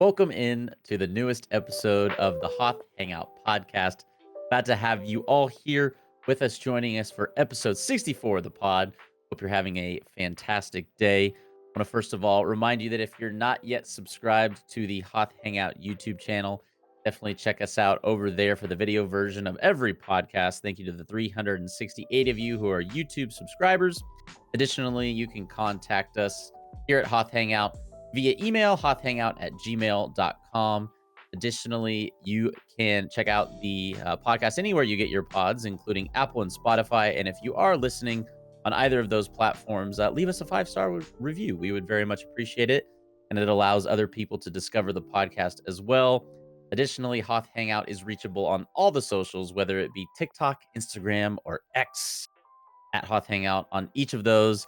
Welcome in to the newest episode of the Hoth Hangout podcast. Glad to have you all here with us, joining us for episode 64 of the pod. Hope you're having a fantastic day. I want to first of all remind you that if you're not yet subscribed to the Hoth Hangout YouTube channel, definitely check us out over there for the video version of every podcast. Thank you to the 368 of you who are YouTube subscribers. Additionally, you can contact us here at Hoth Hangout via email, hothangout@gmail.com. Additionally, you can check out the podcast anywhere you get your pods, including Apple and Spotify. And if you are listening on either of those platforms, leave us a 5-star review. We would very much appreciate it. And it allows other people to discover the podcast as well. Additionally, Hoth Hangout is reachable on all the socials, whether it be TikTok, Instagram, or X at Hoth Hangout on each of those.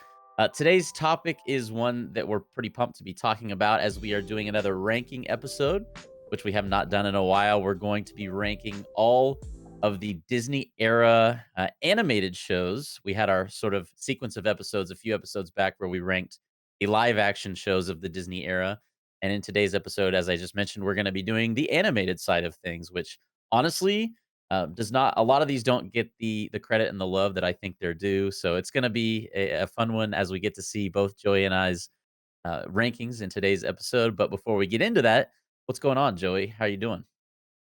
Today's topic is one that we're pretty pumped to be talking about as we are doing another ranking episode, which we have not done in a while. We're going to be ranking all of the Disney era animated shows. We had our sort of sequence of episodes a few episodes back where we ranked the live action shows of the Disney era. And in today's episode, as I just mentioned, we're going to be doing the animated side of things, which honestly does not a lot of these don't get the credit and the love that I think they're due. So it's going to be a fun one as we get to see both Joey and I's rankings in today's episode. But before we get into that, what's going on, Joey? How you doing?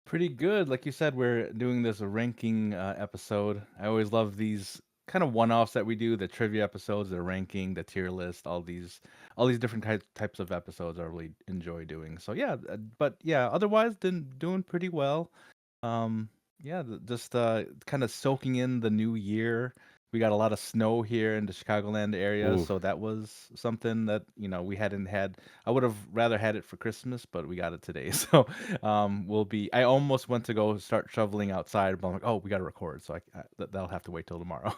Pretty good. Like you said, we're doing this ranking episode. I always love these kind of one-offs that we do, the trivia episodes, the ranking, the tier list, all these different types of episodes I really enjoy doing. So yeah, but yeah, otherwise doing pretty well. Um yeah, just kind of soaking in the new year. We got a lot of snow here in the Chicagoland area, Ooh, so that was something that, we hadn't had. I would have rather had it for Christmas, but we got it today. So we'll be. I almost went to go start shoveling outside, but I'm like, oh, we got to record, so that'll have to wait till tomorrow.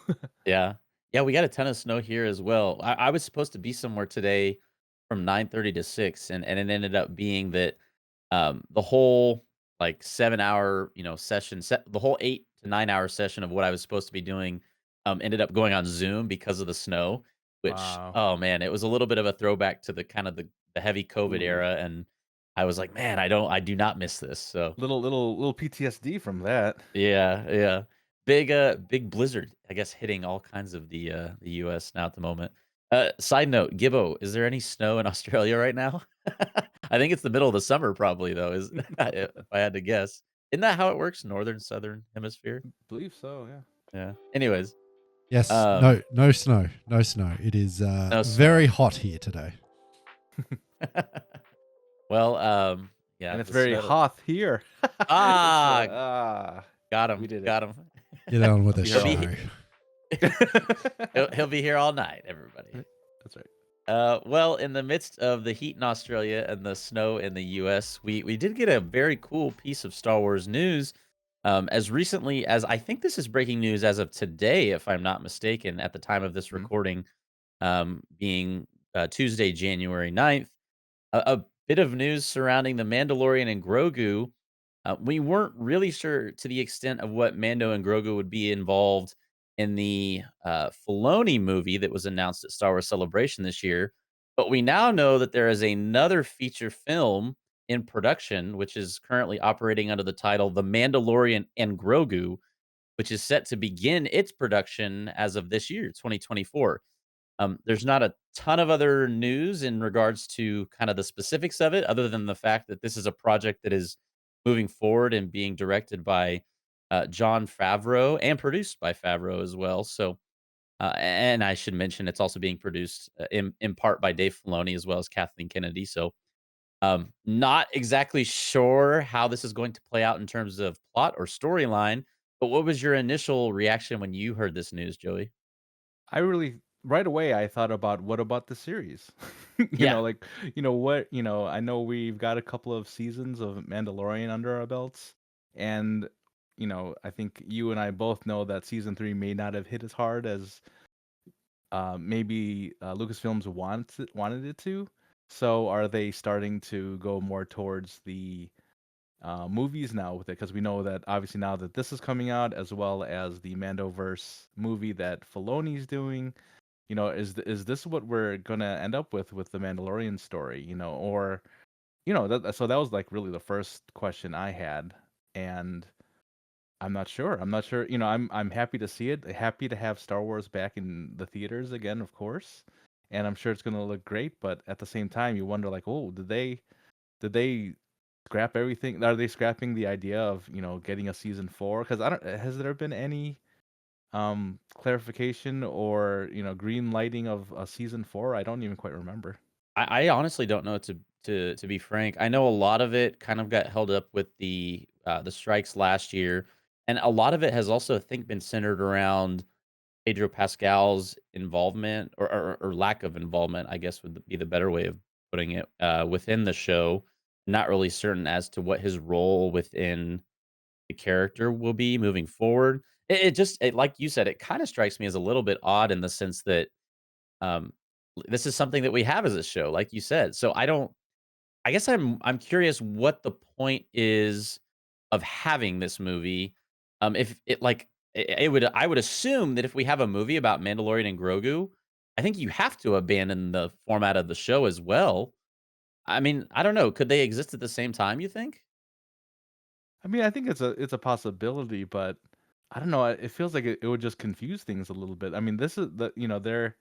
yeah, yeah. We got a ton of snow here as well. I was supposed to be somewhere today from 9:30 to 6, and it ended up being that the whole like 7 hour session, the whole 8 to 9 hour session of what I was supposed to be doing ended up going on Zoom because of the snow. Which, Wow. oh man, it was a little bit of a throwback to the kind of the heavy COVID Ooh. era, and I was like, man, I do not miss this. So Little PTSD from that. yeah, yeah. Big blizzard, I guess, hitting all kinds of the US now at the moment. Side note, Gibbo, is there any snow in Australia right now? I think it's the middle of the summer probably though, is if I had to guess. Isn't that how it works? Northern, Southern Hemisphere? Believe so, yeah. Yeah. Anyways, Yes, um, no snow, no snow. It is no very snow. hot here today. Well, yeah, And it's the very snow. hot here. It's Ah, got we him, did it. got him. Get on with I'll the be here He'll all be show. he'll be here all night, everybody. That's right. Well, in the midst of the heat in Australia and the snow in the US, we did get a very cool piece of Star Wars news. As recently as I think this is breaking news as of today, if I'm not mistaken, at the time of this Mhm. recording, being Tuesday, January 9th. A bit of news surrounding the Mandalorian and Grogu. We weren't really sure to the extent of what Mando and Grogu would be involved in the Filoni movie that was announced at Star Wars Celebration this year. But we now know that there is another feature film in production, which is currently operating under the title The Mandalorian and Grogu, which is set to begin its production as of this year, 2024. There's not a ton of other news in regards to kind of the specifics of it, other than the fact that this is a project that is moving forward and being directed by John Favreau and produced by Favreau as well. So, and I should mention it's also being produced in part by Dave Filoni as well as Kathleen Kennedy. So, not exactly sure how this is going to play out in terms of plot or storyline. But what was your initial reaction when you heard this news, Joey? I really right away I thought about what about the series? Yeah, Like, what, I know we've got a couple of seasons of Mandalorian under our belts, and I think you and I both know that season 3 may not have hit as hard as maybe Lucasfilms wanted it to. So are they starting to go more towards the movies now with it? Because we know that obviously now that this is coming out, as well as the Mandoverse movie that Filoni's doing, is this what we're gonna end up with the Mandalorian story? Or so that was like really the first question I had, and I'm not sure. I'm not sure. I'm happy to see it. Happy to have Star Wars back in the theaters again, of course. And I'm sure it's going to look great, but at the same time you wonder like, "Oh, did they scrap everything? Are they scrapping the idea of, getting a season 4? Cuz I don't has there been any clarification or, green lighting of a season 4? I don't even quite remember. I honestly don't know, to be frank. I know a lot of it kind of got held up with the strikes last year, and a lot of it has also, I think, been centered around Pedro Pascal's involvement, or lack of involvement, I guess would be the better way of putting it, within the show. Not really certain as to what his role within the character will be moving forward. Like you said, it kind of strikes me as a little bit odd in the sense that um, this is something that we have as a show, like you said. So I don't. I guess I'm curious what the point is of having this movie. If it like it would I would assume that if we have a movie about Mandalorian and Grogu, I think you have to abandon the format of the show as well. I mean, I don't know. Could they exist at the same time? You think? I mean, I think it's a possibility, but I don't know. It feels like it would just confuse things a little bit. I mean, this is their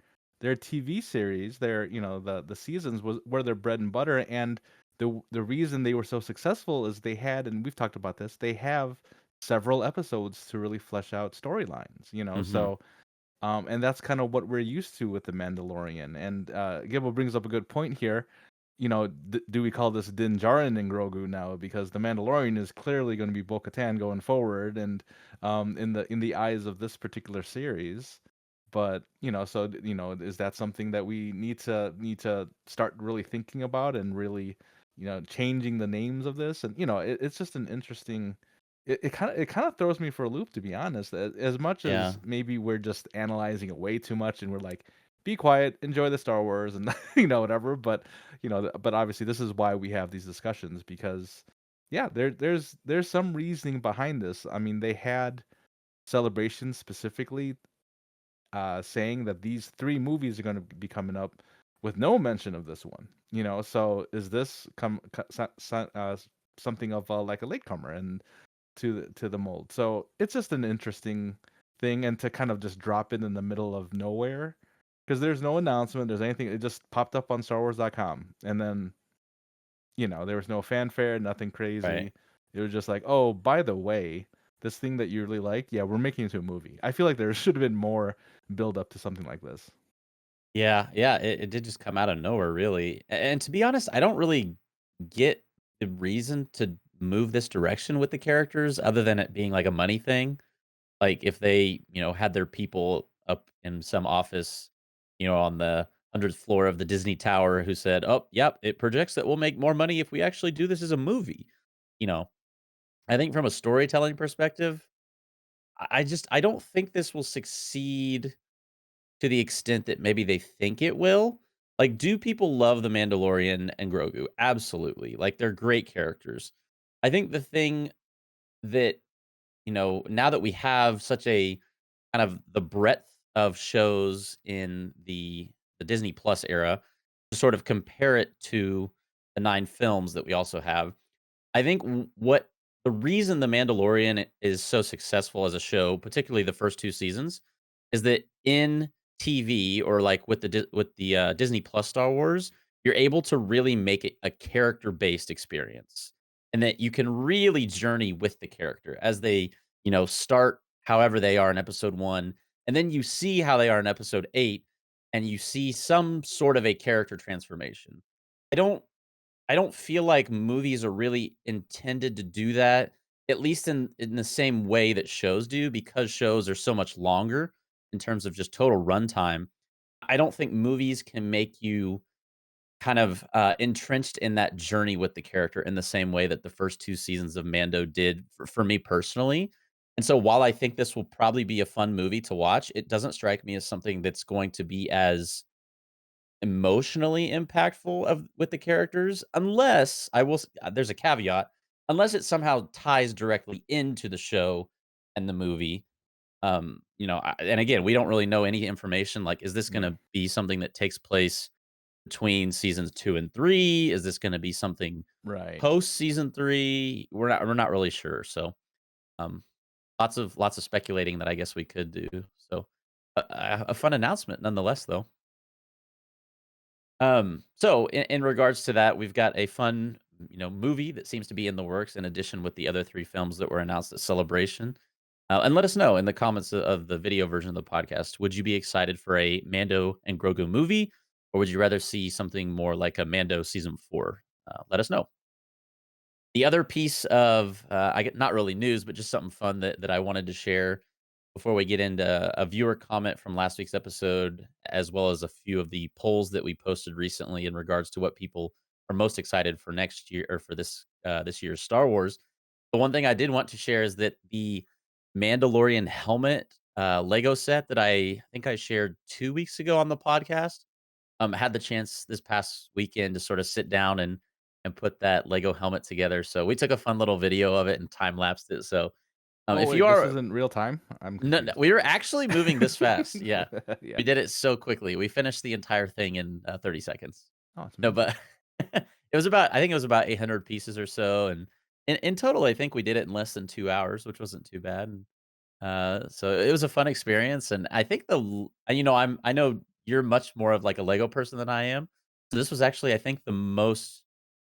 TV series, the seasons were their bread and butter, and the reason they were so successful is they had, and we've talked about this, they have several episodes to really flesh out storylines. Hmm. So and that's kind of what we're used to with the Mandalorian. And Gibble brings up a good point here. Do we call this Din Djarin and Grogu now? Because the Mandalorian is clearly going to be Bo-Katan going forward, and in the eyes of this particular series. But so is that something that we need to start really thinking about and really, changing the names of this? And it's just an interesting. It kind of throws me for a loop, to be honest. As much Yeah. as maybe we're just analyzing it way too much, and we're like, be quiet, enjoy the Star Wars, and whatever. But but obviously this is why we have these discussions, because yeah, there's some reasoning behind this. I mean, they had celebrations specifically saying that these three movies are going to be coming up with no mention of this one. So is this something of like a latecomer and to the mold? So it's just an interesting thing, and to kind of just drop it in the middle of nowhere, because there's no announcement, there's anything. It just popped up on StarWars.com, and then there was no fanfare, nothing Right. crazy. It was just like, oh, by the way, this thing that you really like, yeah, we're making it into a movie. I feel like there should have been more build up to something like this. Yeah. Yeah. It did just come out of nowhere, really. And to be honest, I don't really get the reason to move this direction with the characters, other than it being like a money thing. Like, if they, had their people up in some office, on the 100th floor of the Disney Tower who said, "Oh, yep, it projects that we'll make more money if we actually do this as a movie." You know, I think from a storytelling perspective, I don't think this will succeed to the extent that maybe they think it will. Like, do people love The Mandalorian and Grogu? Absolutely. Like, they're great characters. I think the thing that, now that we have such a kind of the breadth of shows in the Disney Plus era, to sort of compare it to the 9 films that we also have, I think what the reason The Mandalorian is so successful as a show, particularly the first 2 seasons, is that in TV, or like with the Disney Plus Star Wars, you're able to really make it a character-based experience, and that you can really journey with the character as they, start however they are in episode 1, and then you see how they are in episode 8, and you see some sort of a character transformation. I don't I don't feel like movies are really intended to do that, at least in the same way that shows do, because shows are so much longer in terms of just total runtime. I don't think movies can make you kind of entrenched in that journey with the character in the same way that the first 2 seasons of Mando did for me personally. And so while I think this will probably be a fun movie to watch, it doesn't strike me as something that's going to be as emotionally impactful of with the characters, unless there's a caveat, unless it somehow ties directly into the show and the movie. And again, we don't really know any information, like, is this Yeah. gonna be something that takes place between seasons 2 and 3? Is this gonna be something Right. post season 3? We're not really sure. So, um, lots of speculating that I guess we could do. So, a fun announcement nonetheless, though. So in regards to that, we've got a fun, movie that seems to be in the works in addition with the other 3 films that were announced at Celebration. And let us know in the comments of the video version of the podcast. Would you be excited for a Mando and Grogu movie, or would you rather see something more like a Mando season 4? Let us know. The other piece of, I get not really news, but just something fun that I wanted to share before we get into a viewer comment from last week's episode, as well as a few of the polls that we posted recently in regards to what people are most excited for next year or for this year's Star Wars. The one thing I did want to share is that the Mandalorian helmet Lego set that I think I shared 2 weeks ago on the podcast. Had the chance this past weekend to sort of sit down and put that Lego helmet together. So we took a fun little video of it and time lapsed it. So Oh if you wait, this are isn't real time? I'm no, confused. we were actually moving this fast. Yeah, Yeah. we did it so quickly. We finished the entire thing in 30 seconds. Oh, it's No, amazing. but I think it was about 800 pieces or so, and in total, I think we did it in less than 2 hours, which wasn't too bad. And so it was a fun experience, and I think I know you're much more of like a Lego person than I am. So this was actually, I think, the most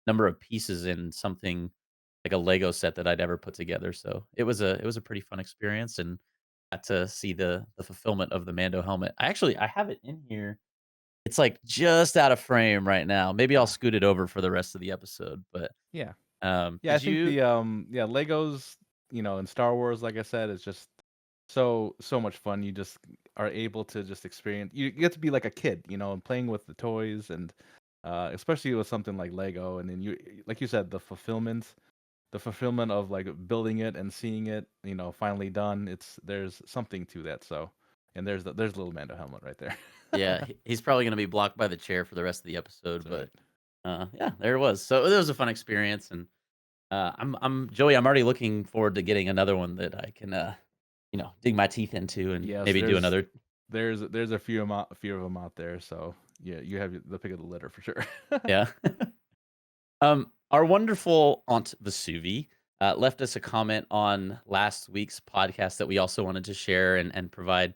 number of pieces in something like a Lego set that I'd ever put together. So it was a pretty fun experience, and got to see the fulfillment of the Mando helmet. I have it in here. It's like just out of frame right now. Maybe I'll Ah, scoot it over for the rest of the episode. But yeah. Yeah, I did think you? yeah, Legos, in Star Wars, like I said, is just so much fun. You just are able to just experience you get to be like a kid, and playing with the toys and especially with something like Lego, and then like you said, the fulfillment of like building it and seeing it, finally done. There's something to that. So, and there's little Mando helmet right there. Yeah, he's probably gonna be blocked by the chair for the rest of the episode, That's but, right. yeah, there it was. So it was a fun experience, and, I'm Joey, I'm already looking forward to getting another one that I can, dig my teeth into and Yes, maybe do another. there's a few of them out there. So yeah, you have the pick of the litter for sure. Yeah. Our wonderful Aunt Vesuvi, left us a comment on last week's podcast that we also wanted to share and provide,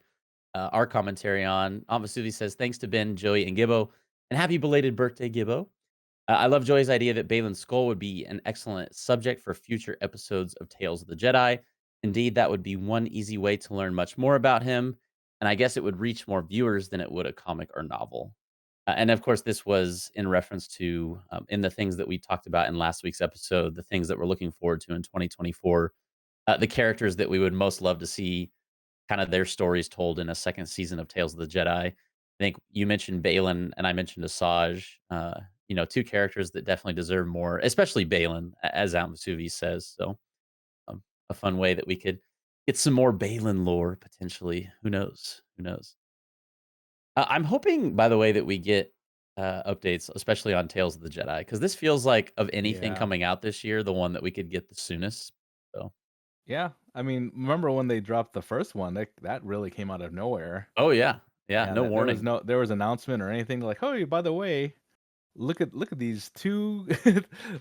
our commentary on. Aunt Vesuvi says, "Thanks to Ben, Joey, and Gibbo, and happy belated birthday, Gibbo. I love Joy's idea that Balin's skull would be an excellent subject for future episodes of Tales of the Jedi. Indeed, that would be one easy way to learn much more about him, and I guess it would reach more viewers than it would a comic or novel." And of course, this was in reference to in the things that we talked about in last week's episode, the things that we're looking forward to in 2024, the characters that we would most love to see kind of their stories told in a second season of Tales of the Jedi. I think you mentioned Balin and I mentioned Asajj. Two characters that definitely deserve more, especially Balin, as Aunt Vesuvi says. So, a fun way that we could get some more Balin lore potentially. Who knows? Who knows? I'm hoping, by the way, that we get updates, especially on Tales of the Jedi, because this feels like of anything Yeah. coming out this year, the one that we could get the soonest. So, Yeah. I mean, remember when they dropped the first one? That really came out of nowhere. oh yeah, yeah, Yeah, no that warning. there was announcement or anything like, "Oh, by the way, look at these two."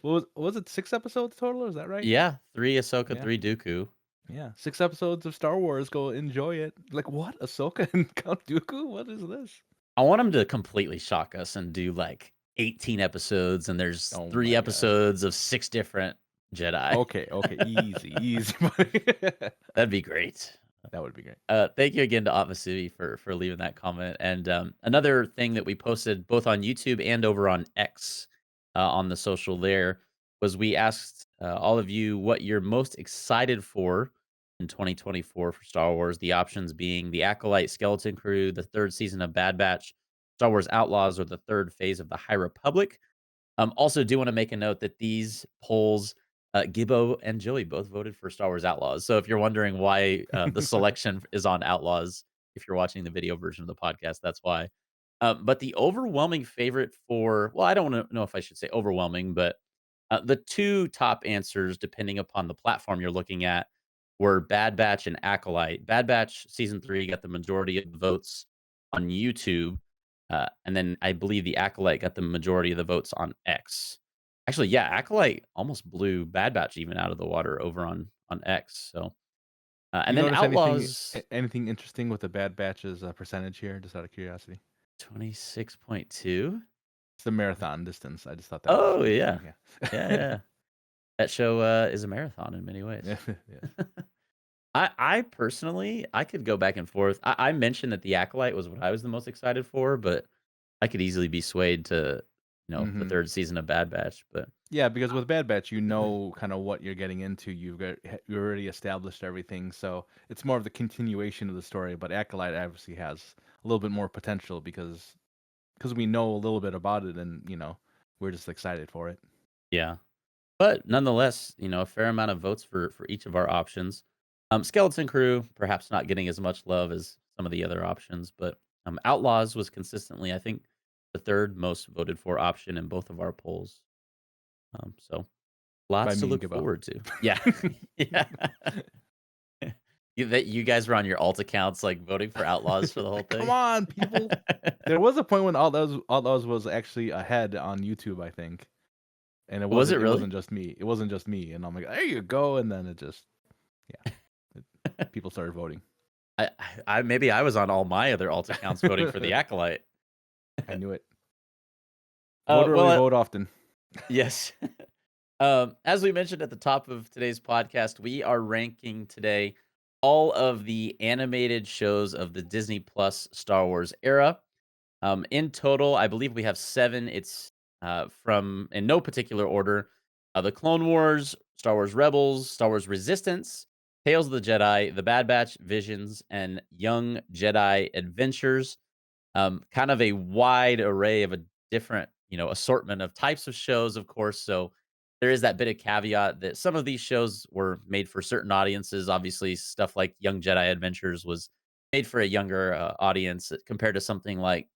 What was it, 6 episodes total? Is that right? Yeah, 3 Ahsoka, Yeah. 3 Dooku. Yeah. 6 episodes of Star Wars. Go enjoy it. Like what? Ahsoka and Count Dooku? What is this? I want them to completely shock us and do like 18 episodes, and there's Oh 3 my god. episodes of 6 different Jedi. Okay, okay, easy, easy, buddy. That'd be great. That would be great. Thank you again to Atmasubi for leaving that comment. And another thing that we posted both on YouTube and over on X on the social there was we asked all of you what you're most excited for in 2024 for Star Wars. The options being the Acolyte Skeleton Crew, the third season of Bad Batch, Star Wars Outlaws, or the third phase of the High Republic. Also, do want to make a note that these polls, Gibbo and Joey both voted for Star Wars Outlaws. So if you're wondering why the selection is on Outlaws, if you're watching the video version of the podcast, that's why. But the overwhelming favorite for, well, I don't know if I should say overwhelming, but the two top answers, depending upon the platform you're looking at, were Bad Batch and Acolyte. Bad Batch season 3 got the majority of the votes on YouTube. And then I believe the Acolyte got the majority of the votes on X. Actually, yeah, Acolyte almost blew Bad Batch even out of the water over on X. So, You and then notice Outlaws anything interesting with the Bad Batch's percentage here, just out of curiosity? 26.2. It's the marathon distance. I just thought that was Oh yeah, interesting. yeah, Yeah. yeah. That show is a marathon in many ways. Yeah. Yes. I personally, I could go back and forth. I mentioned that the Acolyte was what I was the most excited for, but I could easily be swayed to, the Hmm. third season of Bad Batch. But Yeah, because with Bad Batch, you know kind of what you're getting into. You already established everything, so it's more of the continuation of the story. But Acolyte obviously has a little bit more potential because we know a little bit about it, and we're just excited for it. yeah, but nonetheless, a fair amount of votes for each of our options. Skeleton Crew perhaps not getting as much love as some of the other options, but Outlaws was consistently, I think, the third most voted for option in both of our polls. So By lots to me and look Gibbo. forward to. Yeah, yeah. You guys were on your alt accounts, like voting for Outlaws for the whole Like, come thing. on, people! There was a point when Outlaws was actually ahead on YouTube, I think, and it Was it wasn't it really? wasn't just me. It wasn't just me, and I'm like, there you go, and then it just yeah, people started voting. I maybe I was on all my other alt accounts voting for the Acolyte. I knew it. Vote early, Well, vote often. yes. As we mentioned at the top of today's podcast, we are ranking today all of the animated shows of the Disney Plus Star Wars era. In total, I believe we have seven. It's from, in no particular order, the Clone Wars, Star Wars Rebels, Star Wars Resistance, Tales of the Jedi, The Bad Batch, Visions, and Young Jedi Adventures. Kind of a wide array of a different, assortment of types of shows, of course. So there is that bit of caveat that some of these shows were made for certain audiences. Obviously, stuff like Young Jedi Adventures was made for a younger audience compared to something like,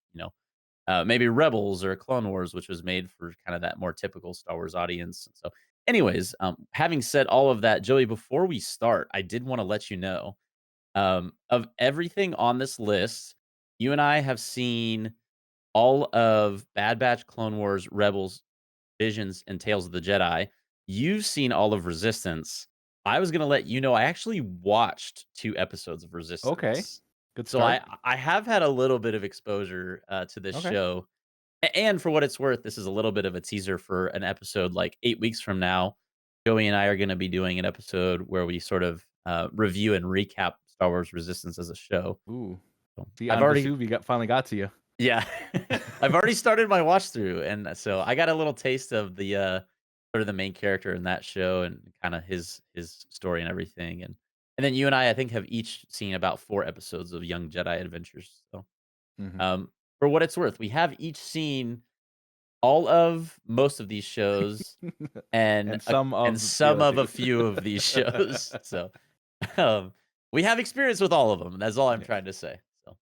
maybe Rebels or Clone Wars, which was made for kind of that more typical Star Wars audience. So, anyways, having said all of that, Joey, before we start, I did want to let you know of everything on this list, you and I have seen all of Bad Batch, Clone Wars, Rebels, Visions, and Tales of the Jedi. You've seen all of Resistance. I was gonna let you know I actually watched 2 episodes of Okay, Resistance. good So start. I have had a little bit of exposure, to this Okay. show, and for what it's worth, this is a little bit of a teaser for an episode, like, 8 weeks from now. Joey and I are gonna be doing an episode where we sort of, review and recap Star Wars Resistance as a show. Ooh, So, see, I've on already Vesuvi finally got to you. yeah. I've already started my watch through, and so I got a little taste of the, sort of the main character in that show and kinda his story and everything, and then you and I think, have each seen about 4 episodes of Young Jedi Adventures, so, Hmm. um, for what it's worth, we have each seen all of most of these shows and And some of the some other of a two. few of these shows, so, um, we have experience with all of them. That's all I'm Yes. trying to say, so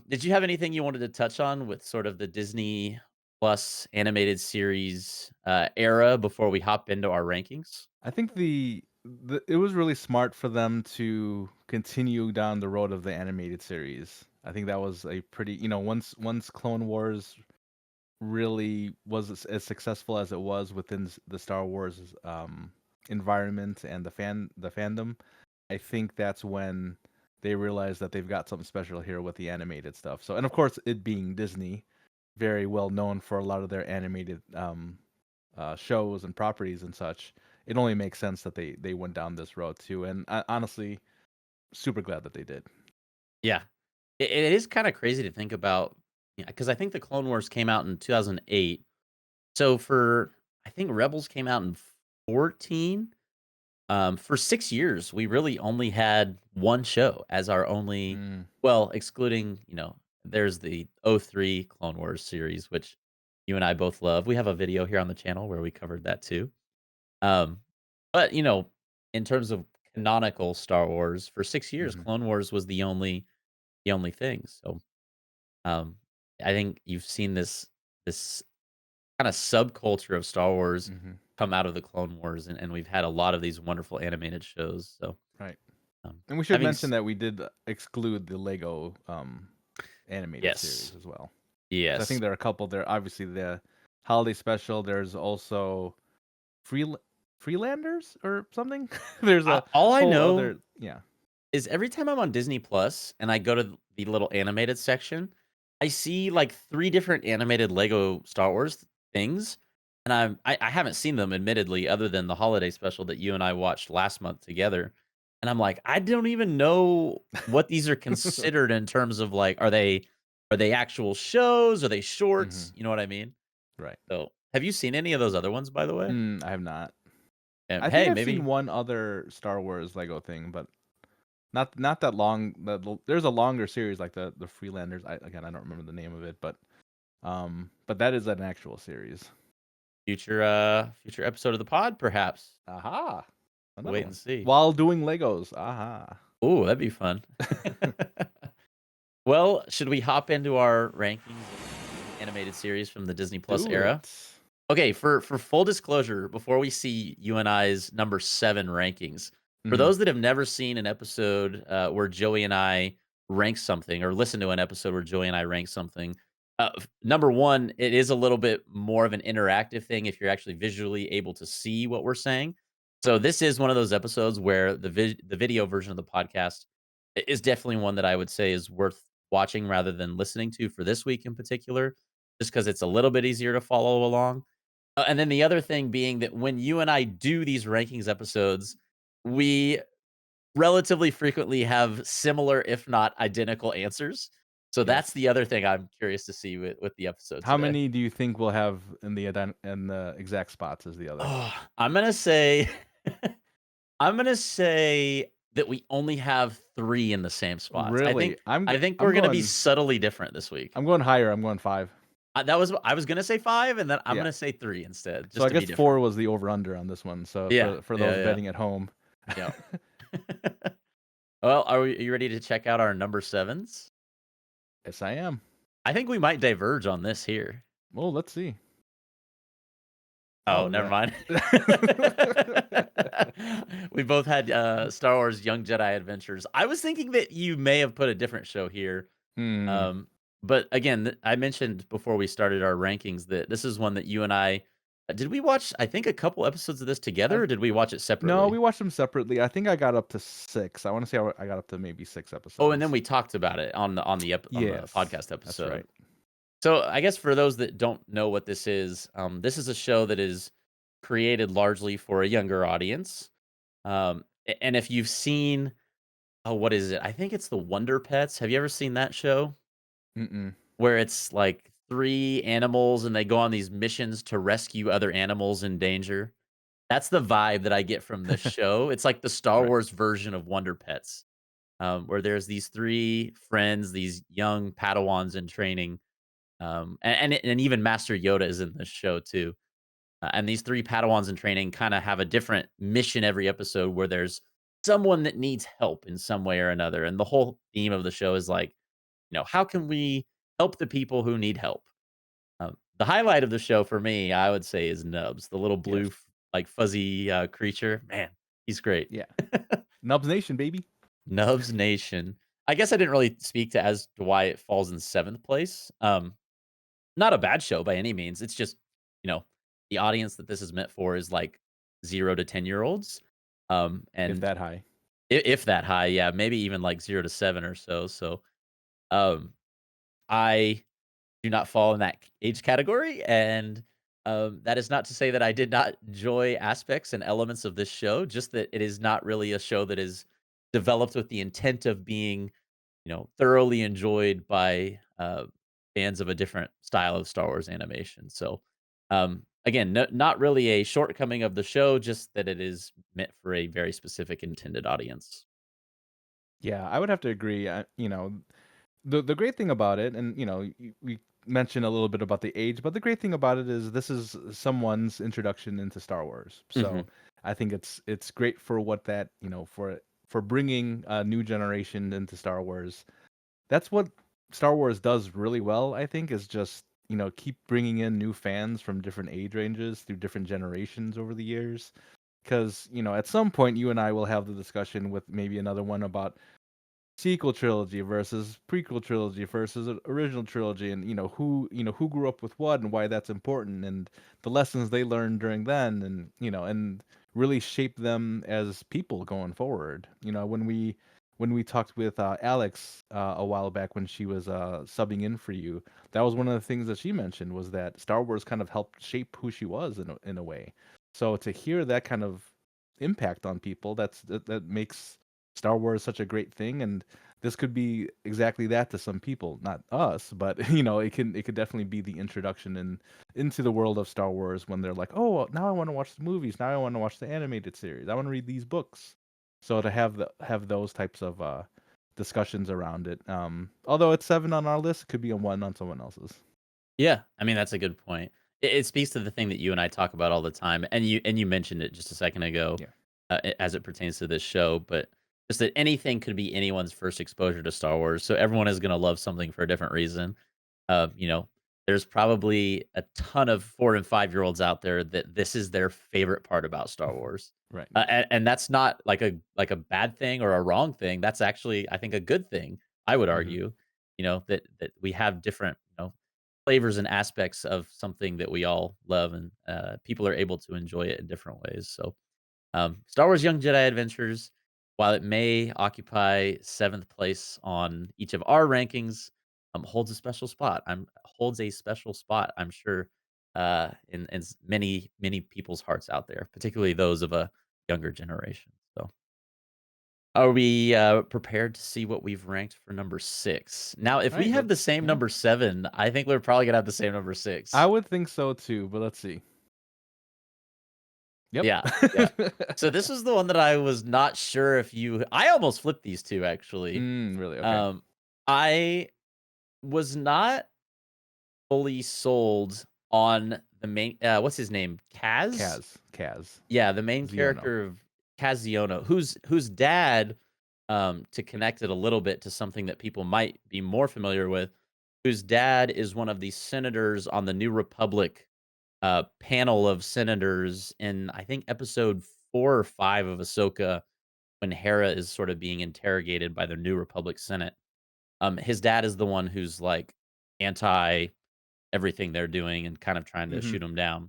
did you have anything you wanted to touch on with sort of the Disney Plus animated series, era before we hop into our rankings? I think it was really smart for them to continue down the road of the animated series. I think that was a pretty, once Clone Wars really was as successful as it was within the Star Wars environment and the fandom. I think that's when they realized that they've got something special here with the animated stuff. So, and of course, it being Disney, very well known for a lot of their animated shows and properties and such, it only makes sense that they went down this road too. And honestly, super glad that they did. Yeah. It is kinda crazy to think about, because I think the Clone Wars came out in 2008. So I think Rebels came out in 14. For 6 years, we really only had 1 show as our only, Mm, well, excluding, there's the '03 Clone Wars series, which you and I both love. We have a video here on the channel where we covered that too. Um, but, in terms of canonical Star Wars, for 6 years, hmm. Clone Wars was the only thing. So, um, I think you've seen this kinda subculture of Star Wars Hmm. come out of the Clone Wars, and we've had a lot of these wonderful animated shows. So, Right. um, And we should having mention s that we did exclude the Lego animated series Yes. as well. So I think Yes. there are a couple there. Obviously, the holiday special. There's also Free Freelanders or something. There's a All I whole know other yeah. is every time I'm on Disney Plus and I go to the little animated section, I see like 3 different animated Lego Star Wars things, and I haven't seen them admittedly other than the holiday special that you and I watched last month together, and I'm like, "I don't even know what these are considered in terms of, like, are they actual shows? Are they shorts?" hmm You know what I mean? Right. So, have you seen any of those other ones, by the way? I have not. I think Hey, I've seen maybe one other Star Wars Lego thing, but not that long. There's a longer series like the Freelanders. I don't remember the name of it, but that is an actual series. future episode of the pod, perhaps. Aha, another Wait and one. see. While doing Legos. Aha. Oh, that'd be fun. Well, should we hop into our rankings of animated series from the Disney Plus Do era? it. Okay, for full disclosure, before we see you and I's number 7 rankings, for hmm those that have never seen an episode, where Joey and I rank something or listen to an episode where Joey and I rank something, number 1, it is a little bit more of an interactive thing if you're actually visually able to see what we're saying. So this is one of those episodes where the video version of the podcast is definitely one that I would say is worth watching rather than listening to for this week in particular, just because it's a little bit easier to follow along. And then the other thing being that when you and I do these rankings episodes, we relatively frequently have similar, if not identical, answers. So that's Yes. the other thing I'm curious to see with the episode How today. many do you think we'll have in the exact spots as the other? Oh, I'm gonna say, I'm gonna say that we only have 3 in the same spots. I Really? think, I think I'm we're gonna be going subtly different this week. I'm going higher. I'm going 5. That was I was gonna say 5, and then I'm Yeah. gonna say 3 instead, So just I to be guess 4 different. was the over under on this one. So Yeah, for those yeah, betting at home. yeah, yeah. Well, are you ready to check out our number 7s? Yes, I am. I think we might diverge on this here. Well, let's see. Oh, Oh, never yeah. mind. We both had, Star Wars Young Jedi Adventures. I was thinking that you may have put a different show here, Hmm. um, but again, I mentioned before we started our rankings that this is one that you and I did we watch, I think, a couple episodes of this together, I've or did we watch it No, we separately? watched them separately. I think I got up to 6. I want to say I got up to maybe 6 Oh, and then episodes. we talked about it on the Yes, podcast that's episode. right. So, I guess for those that don't know what this is a show that is created largely for a younger audience. And if you've seen, oh, what is it? I think it's the Wonder Pets. Have you ever seen that show Mm-mm. where it's like 3 animals and they go on these missions to rescue other animals in danger? That's the vibe that I get from this show. It's like the Star Right. Wars version of Wonder Pets, where there's these 3 friends, these young Padawans in training, and even Master Yoda is in this show too. And these 3 Padawans in training kinda have a different mission every episode where there's someone that needs help in some way or another, and the whole theme of the show is like, how can we help the people who need help? The highlight of the show for me, I would say, is Nubs, the little blue, Yes. like, fuzzy, creature. Man, he's great. Yeah. Nubs Nation, baby. Nubs Nation. I guess I didn't really speak to as to why it falls in 7th place. Not a bad show by any means. It's just, you know, the audience that this is meant for is like 0 to 10-year-olds. If And that high. if that high, yeah, maybe even like 0 to 7 or so. So, um, I do not fall in that age category, and, that is not to say that I did not enjoy aspects and elements of this show, just that it is not really a show that is developed with the intent of being, thoroughly enjoyed by, fans of a different style of Star Wars animation. So, again, not really a shortcoming of the show, just that it is meant for a very specific intended audience. Yeah, I would have to agree. The great thing about it, and we mentioned a little bit about the age, but the great thing about it is this is someone's introduction into Star Wars. So Mhm. I think it's great for what that for bringing a new generation into Star Wars. That's what Star Wars does really well. I think is just keep bringing in new fans from different age ranges through different generations over the years. Because at some point you and I will have the discussion with maybe another one about sequel trilogy versus prequel trilogy versus original trilogy, and who grew up with what and why that's important, and the lessons they learned during then, and and really shape them as people going forward. When we talked with Alex a while back when she was subbing in for you, that was one of the things that she mentioned, was that Star Wars kind of helped shape who she was in a way. So to hear that kind of impact on people, that makes Star Wars such a great thing, and this could be exactly that to some people, not us, but it could definitely be the introduction into the world of Star Wars, when they're like, oh, well, now I want to watch the movies, now I want to watch the animated series, I want to read these books. So to have those types of discussions around it, although it's 7 on our list, it could be a 1 on someone else's. Yeah, I mean, that's a good point. It speaks to the thing that you and I talk about all the time, and you mentioned it just a second ago, Yeah. as it pertains to this show, but just that anything could be anyone's first exposure to Star Wars, so everyone is gonna love something for a different reason. You know, there's probably a ton of 4 and 5-year-olds out there that this is their favorite part about Star Wars. Right. And that's not like a bad thing or a wrong thing, that's actually, I think, a good thing, I would Hmm. argue, that we have different, flavors and aspects of something that we all love, and people are able to enjoy it in different ways. So, Star Wars Young Jedi Adventures, while it may occupy seventh place on each of our rankings, holds a special spot. Holds a special spot, I'm sure, in many people's hearts out there, particularly those of a younger generation. So, are we prepared to see what we've ranked for number 6? Now, if All we right, have the let's same yeah. number 7, I think we're probably gonna have the same number I 6. would think so too, but let's see. Yep. Yeah, yeah. So this is the one that I was not sure if I almost flipped these 2 actually. Really? Okay. Um, I was not fully sold on the main what's his name? Kaz? Kaz. Yeah, the main Ziono. character of Kaziona, whose dad, to connect it a little bit to something that people might be more familiar with, whose dad is one of the senators on the New Republic, panel of senators in, I think, episode 4 or 5 of Ahsoka, when Hera is sort of being interrogated by the New Republic Senate. His dad is the one who's, like, anti everything they're doing and kind of trying to Hmm. shoot him down.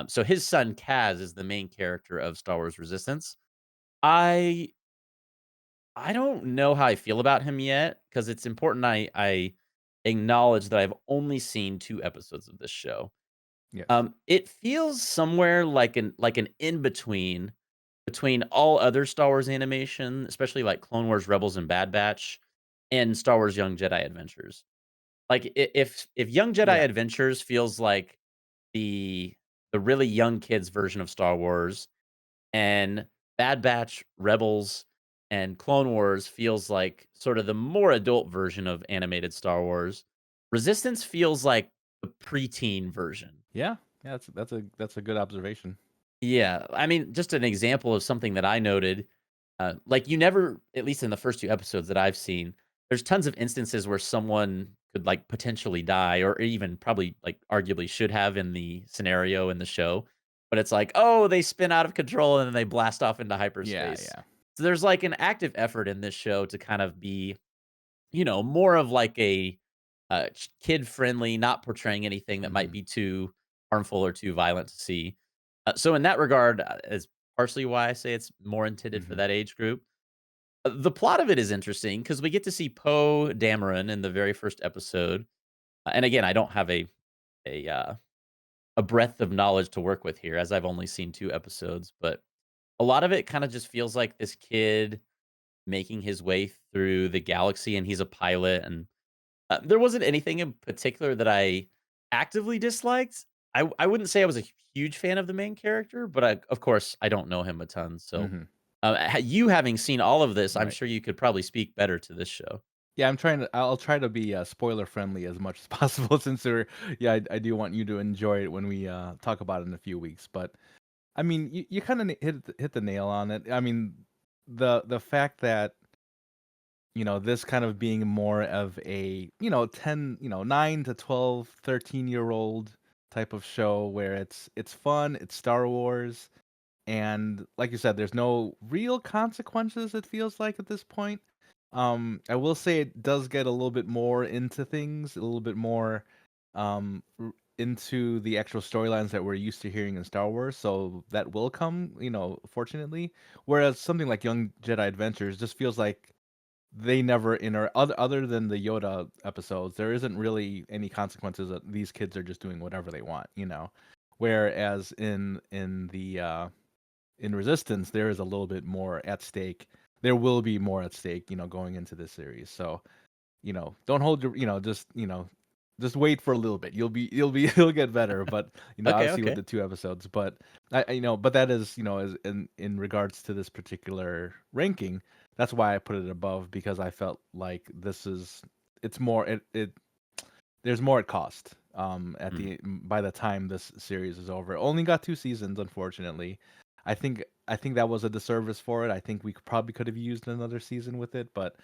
So his son Kaz is the main character of Star Wars Resistance. I I don't know how I feel about him yet, because it's important I acknowledge that I've only seen 2 episodes of this show. Yes. It feels somewhere like an in between all other Star Wars animation, especially like Clone Wars, Rebels, and Bad Batch, and Star Wars Young Jedi Adventures. Like, if Young Jedi Yeah. Adventures feels like the the really young kids version of Star Wars, and Bad Batch, Rebels, and Clone Wars feels like sort of the more adult version of animated Star Wars, Resistance feels like the preteen version. Yeah. Yeah. That's a good observation. Yeah, I mean, just an example of something that I noted, like, you never, at least in the first 2 episodes that I've seen, there's tons of instances where someone could, like, potentially die, or even probably, like, arguably should have in the scenario in the show, but it's like, "Oh, they spin out of control and then they blast off into Yeah. hyperspace." Yeah. So there's, like, an active effort in this show to kind of be, more of like a, kid-friendly, not portraying anything that might Hmm. be too harmful or too violent to see. So in that regard, is partially why I say it's more intended for Hmm. that age group. The plot of it is interesting because we get to see Poe Dameron in the very first episode. And again, I don't have a uh, a breadth of knowledge to work with here, as I've only seen 2 episodes, but a lot of it kind of just feels like this kid making his way through the galaxy, and he's a pilot, and there wasn't anything in particular that I actively disliked. I wouldn't say I was a huge fan of the main character, but of course, I don't know him a ton, so, Hmm. you having seen all of this, I'm Right. sure you could probably speak better to this show. Yeah, I'll try to be spoiler friendly as much as possible, since yeah, I do want you to enjoy it when we talk about it in a few weeks. But I mean, you kind of hit the nail on it. I mean, the fact that this kind of being more of a 10 9 to 12, 13-year old type of show, where it's fun, it's Star Wars, and like you said, there's no real consequences, it feels like, at this point. I will say it does get a little bit more into things, a little bit more into the actual storylines that we're used to hearing in Star Wars. So that will come, fortunately. Whereas something like Young Jedi Adventures just feels like they never other than the Yoda episodes, there isn't really any consequences. That these kids are just doing whatever they want. Whereas in Resistance, there is a little bit more at stake. There will be more at stake, going into this series. So, don't hold your, just wait for a little bit. You'll get better. But Okay, obviously with okay. the 2 episodes. But but that is, as in regards to this particular ranking, that's why I put it above because I felt like it's more it there's more at cost. Mm, By the time this series is over, it only got 2 seasons, unfortunately. I think that was a disservice for it. I think we probably could have used another season with it, but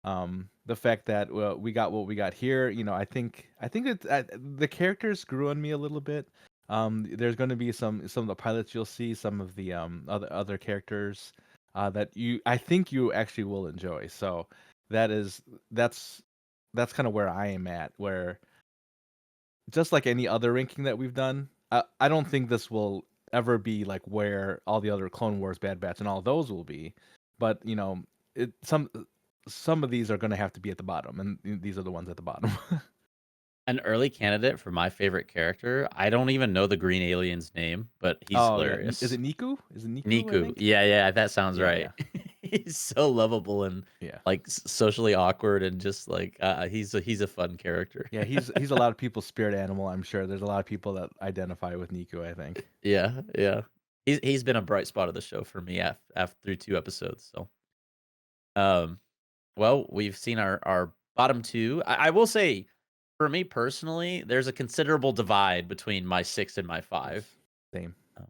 the fact that we got what we got here, I think the characters grew on me a little bit. There's going to be some of the pilots you'll see, some of the other characters that I think you actually will enjoy. So that is that's that's kind of where I am at, where just like any other ranking that we've done, I don't think this will ever be like where all the other Clone Wars, Bad Batch, and all those will be. But it some of these are going to have to be at the bottom, and these are the ones at the bottom. An early candidate for my favorite character. I don't even know the green alien's name, but he's Oh yeah, is hilarious. it Niku? Is it Niku? I Niku. think. Yeah, yeah, that sounds Yeah, right. yeah, He's so lovable and yeah, like socially awkward and just like he's a fun character. yeah. He's a lot of people's spirit animal. I'm sure there's a lot of people that identify with Niku. I think. Yeah, yeah. He's been a bright spot of the show for me after through 2 episodes. So, um, well, we've seen our bottom two. I will say, for me personally, there's a considerable divide between my six and my five. Yes. Same. Uh,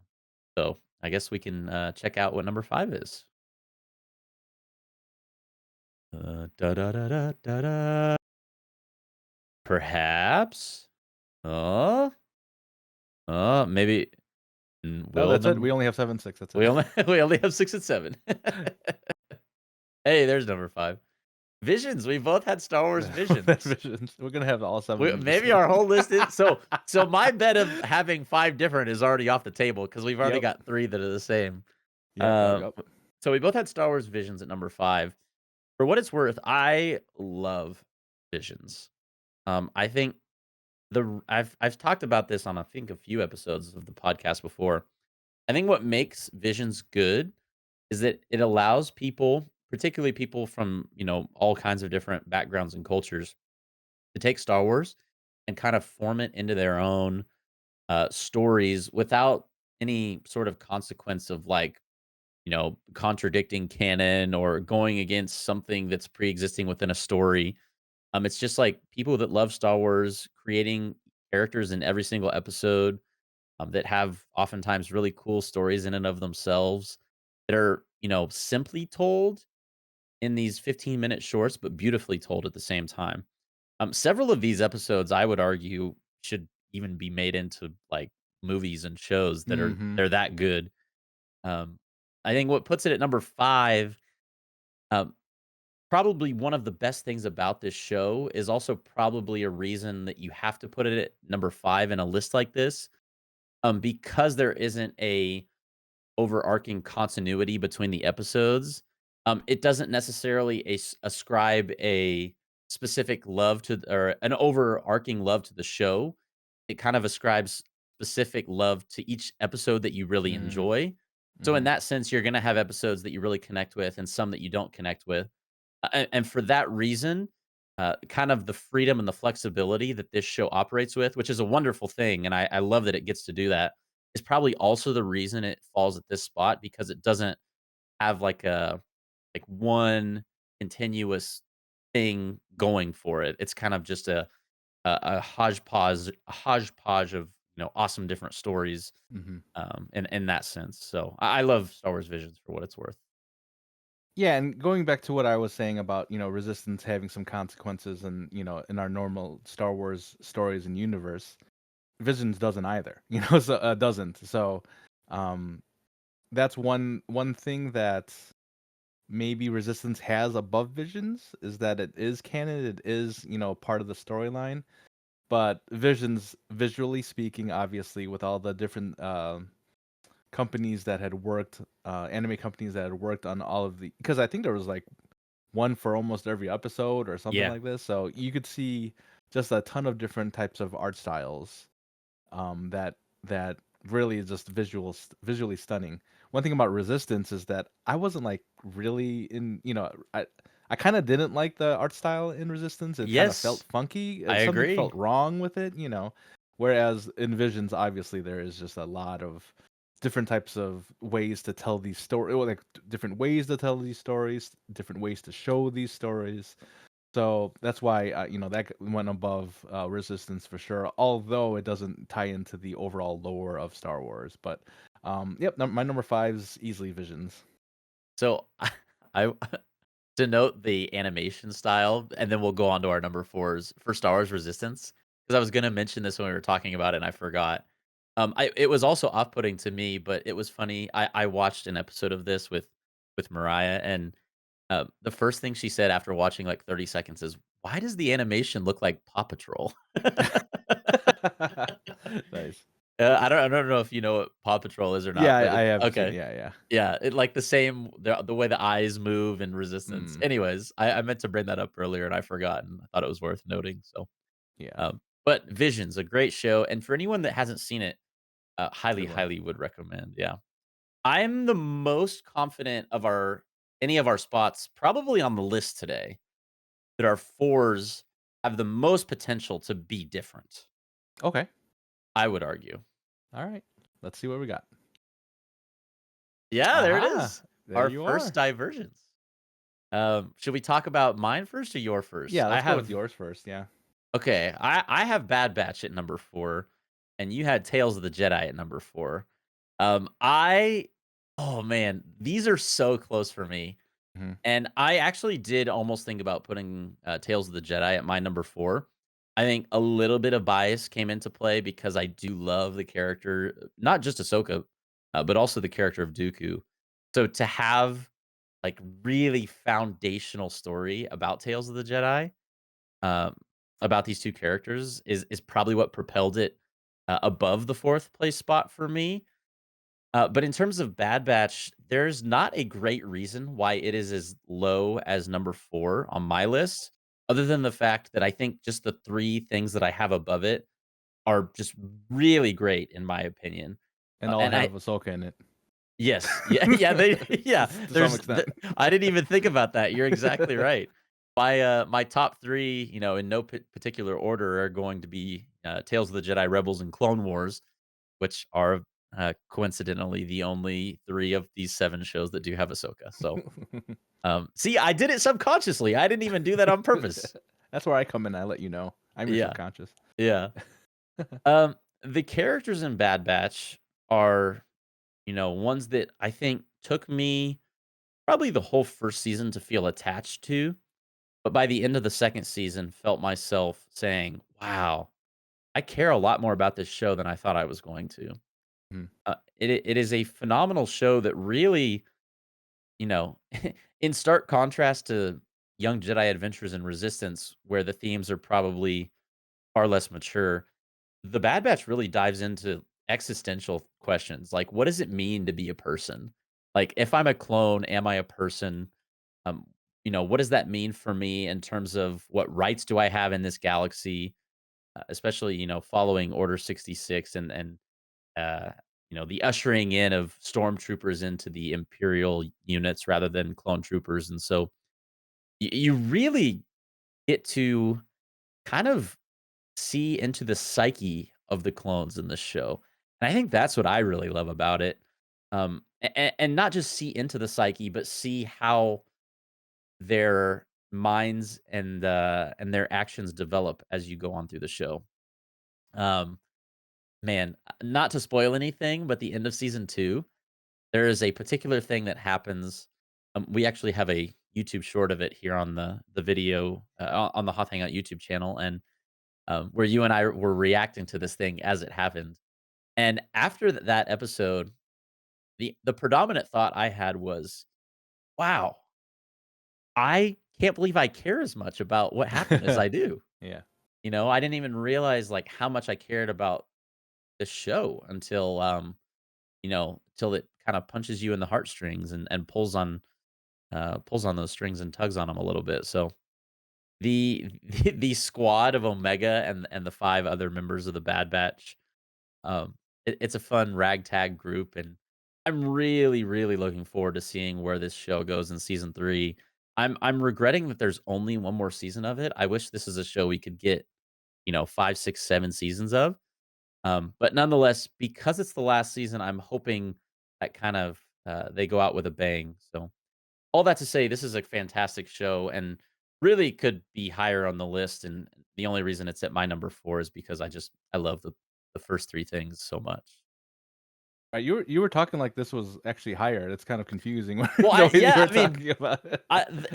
So I guess we can check out what number five is. Da da da da da da. Perhaps. Uh, maybe. No, Will that's it. number We only have 7-6. That's we it. only we only have six and seven. Hey, there's number five. Visions. We both had Star Wars That's Visions. visions. We're gonna have all 7 of these the Maybe same. our whole list is so my bet of having five different is already off the table because we've already Yep. got three that are the same. Yep. Yep. Um, Yep. so we both had Star Wars Visions at number five. For what it's worth, I love Visions. I think I've talked about this on I think a few episodes of the podcast before. I think what makes Visions good is that it allows people, particularly people from all kinds of different backgrounds and cultures, to take Star Wars and kind of form it into their own stories without any sort of consequence of like contradicting canon or going against something that's pre-existing within a story. It's just like people that love Star Wars creating characters in every single episode that have oftentimes really cool stories in and of themselves that are, simply told in these 15-minute shorts, but beautifully told at the same time. Several of these episodes, I would argue, should even be made into like movies and shows that are Mm-hmm. they're that good. Um, I think what puts it at number five, um, probably one of the best things about this show is also probably a reason that you have to put it at number five in a list like this, because there isn't a overarching continuity between the episodes. It doesn't necessarily ascribe a specific love to or an overarching love to the show. It kind of ascribes specific love to each episode that you really Mm-hmm. enjoy. So in Mm-hmm. that sense, you're going to have episodes that you really connect with and some that you don't connect with. And for that reason, kind of the freedom and the flexibility that this show operates with, which is a wonderful thing, and I love that it gets to do that, is probably also the reason it falls at this spot because it doesn't have like one continuous thing going for it. It's kind of just a hodgepodge of awesome different stories Mm-hmm. in that sense. So I love Star Wars Visions for what it's worth. Yeah, and going back to what I was saying about resistance having some consequences, and in our normal Star Wars stories and universe, Visions doesn't either. So doesn't. So, um, that's one thing that maybe Resistance has above Visions is that it is canon, it is, part of the storyline. But Visions, visually speaking, obviously, with all the different companies that had worked, anime companies that had worked on all of the, because I think there was like one for almost every episode or something Yeah. like this. So you could see just a ton of different types of art styles, that really is just visually stunning. One thing about Resistance is that I wasn't like really in, I kind of didn't like the art style in Resistance. It kind of felt Yes, funky. I Something agree. felt wrong with it. Whereas in Visions, obviously there is just a lot of different types of ways to tell these stories, like different ways to tell these stories, different ways to show these stories. So that's why that went above Resistance for sure. Although it doesn't tie into the overall lore of Star Wars, but yep, my number five is easily Visions. So I to note the animation style, and then we'll go on to our number fours for Star Wars Resistance, because I was gonna mention this when we were talking about it and I forgot. It was also off-putting to me, but it was funny. I watched an episode of this with Mariah, and the first thing she said after watching like 30 seconds is, "Why does the animation look like Paw Patrol?" Nice. I don't know if you know what Paw Patrol is or Yeah, not, but I it's have seen. okay. Yeah, yeah. Yeah, it like the same the way the eyes move in Resistance. Mm, Anyways, I meant to bring that up earlier and I forgot, and I thought it was worth noting, so, yeah, but Vision's a great show, and for anyone that hasn't seen it, highly, good one. highly would recommend, yeah. I'm the most confident of our any of our spots probably on the list today that our 4s have the most potential to be different, Okay, I would argue. all right. Let's see what we got. Yeah, there it Aha! is. There Our you first are. divergence. Should we talk about mine first or your first? Yeah, I let's go with have yours first. Yeah. Okay, I have Bad Batch at number 4, and you had Tales of the Jedi at number 4. I Oh man, these are so close for me, Hmm. and I actually did almost think about putting, Tales of the Jedi at my number 4. I think a little bit of bias came into play because I do love the character, not just Ahsoka, but also the character of Dooku. So to have, like, really foundational story about Tales of the Jedi, um, about these 2 characters is probably what propelled it, above the 4th place spot for me. But in terms of Bad Batch, there's not a great reason why it is as low as number 4 on my list, other than the fact that I think just the 3 things that I have above it are just really great in my opinion. And all And have I Ahsoka in it. Yes. Yeah, yeah, they yeah, To some there's extent. the I didn't even think about that, you're exactly right. My top 3, in no particular order are going to be, Tales of the Jedi: Rebels and Clone Wars, which are, coincidentally the only 3 of these 7 shows that do have Ahsoka, so, see, I did it subconsciously, I didn't even do that on purpose. That's where I come in. I let you know. I'm your Yeah, subconscious. yeah. The characters in Bad Batch are, ones that I think took me probably the whole 1st season to feel attached to, but by the end of the 2nd season, felt myself saying, "Wow, I care a lot more about this show than I thought I was going to." Mhm. It is a phenomenal show that really, you know, in stark contrast to Young Jedi Adventures and Resistance, where the themes are probably far less mature, The Bad Batch really dives into existential questions, like, what does it mean to be a person? Like, if I'm a clone, am I a person? Um, what does that mean for me in terms of what rights do I have in this galaxy? Especially, following Order 66 and uh, the ushering in of stormtroopers into the Imperial units rather than clone troopers. And so you really get to kind of see into the psyche of the clones in this show. And I think that's what I really love about it. And not just see into the psyche, but see how their minds and their actions develop as you go on through the show. Um, Man, not to spoil anything, but the end of season 2, there is a particular thing that happens. We actually have a YouTube short of it here on the video, on the Hoth Hangout YouTube channel, and, where you and I were reacting to this thing as it happened. And after that episode, the predominant thought I had was, "Wow." I can't believe I care as much about what happened as I do. Yeah. I didn't even realize, like, how much I cared about the show until, till it kinda punches you in the heartstrings and pulls on those strings and tugs on them a little bit. So the the squad of Omega and the 5 other members of the Bad Batch, it's a fun ragtag group, and I'm really, really looking forward to seeing where this show goes in season 3. I'm regretting that there's only 1 more season of it. I wish this is a show we could get, 5, 6, 7 seasons of. But nonetheless, because it's the last season, I'm hoping that kind of, they go out with a bang. So all that to say, this is a fantastic show and really could be higher on the list. And the only reason it's at my number 4 is because I love the first 3 things so much. You were talking like this was actually higher. It's kind of confusing Well, the way you yeah, were I mean, talking about it.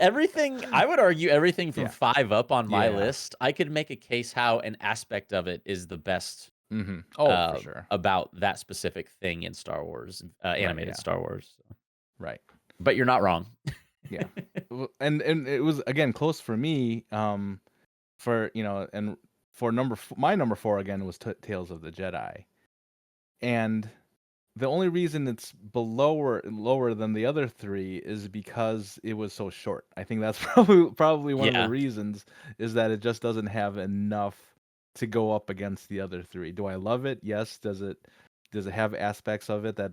everything I would argue everything from Yeah. 5 up on my Yeah. list, I could make a case how an aspect of it is the best Oh, for sure. about that specific thing in Star Wars, Right. animated Yeah. Star Wars. So. Right. But you're not wrong. Yeah. And it was again close for me. For and for my number 4 again was Tales of the Jedi, and the only reason it's below or lower than the other 3 is because it was so short. I think that's probably one of the Yeah. reasons, is that it just doesn't have enough to go up against the other 3. Do I love it? Yes. Does it have aspects of it that,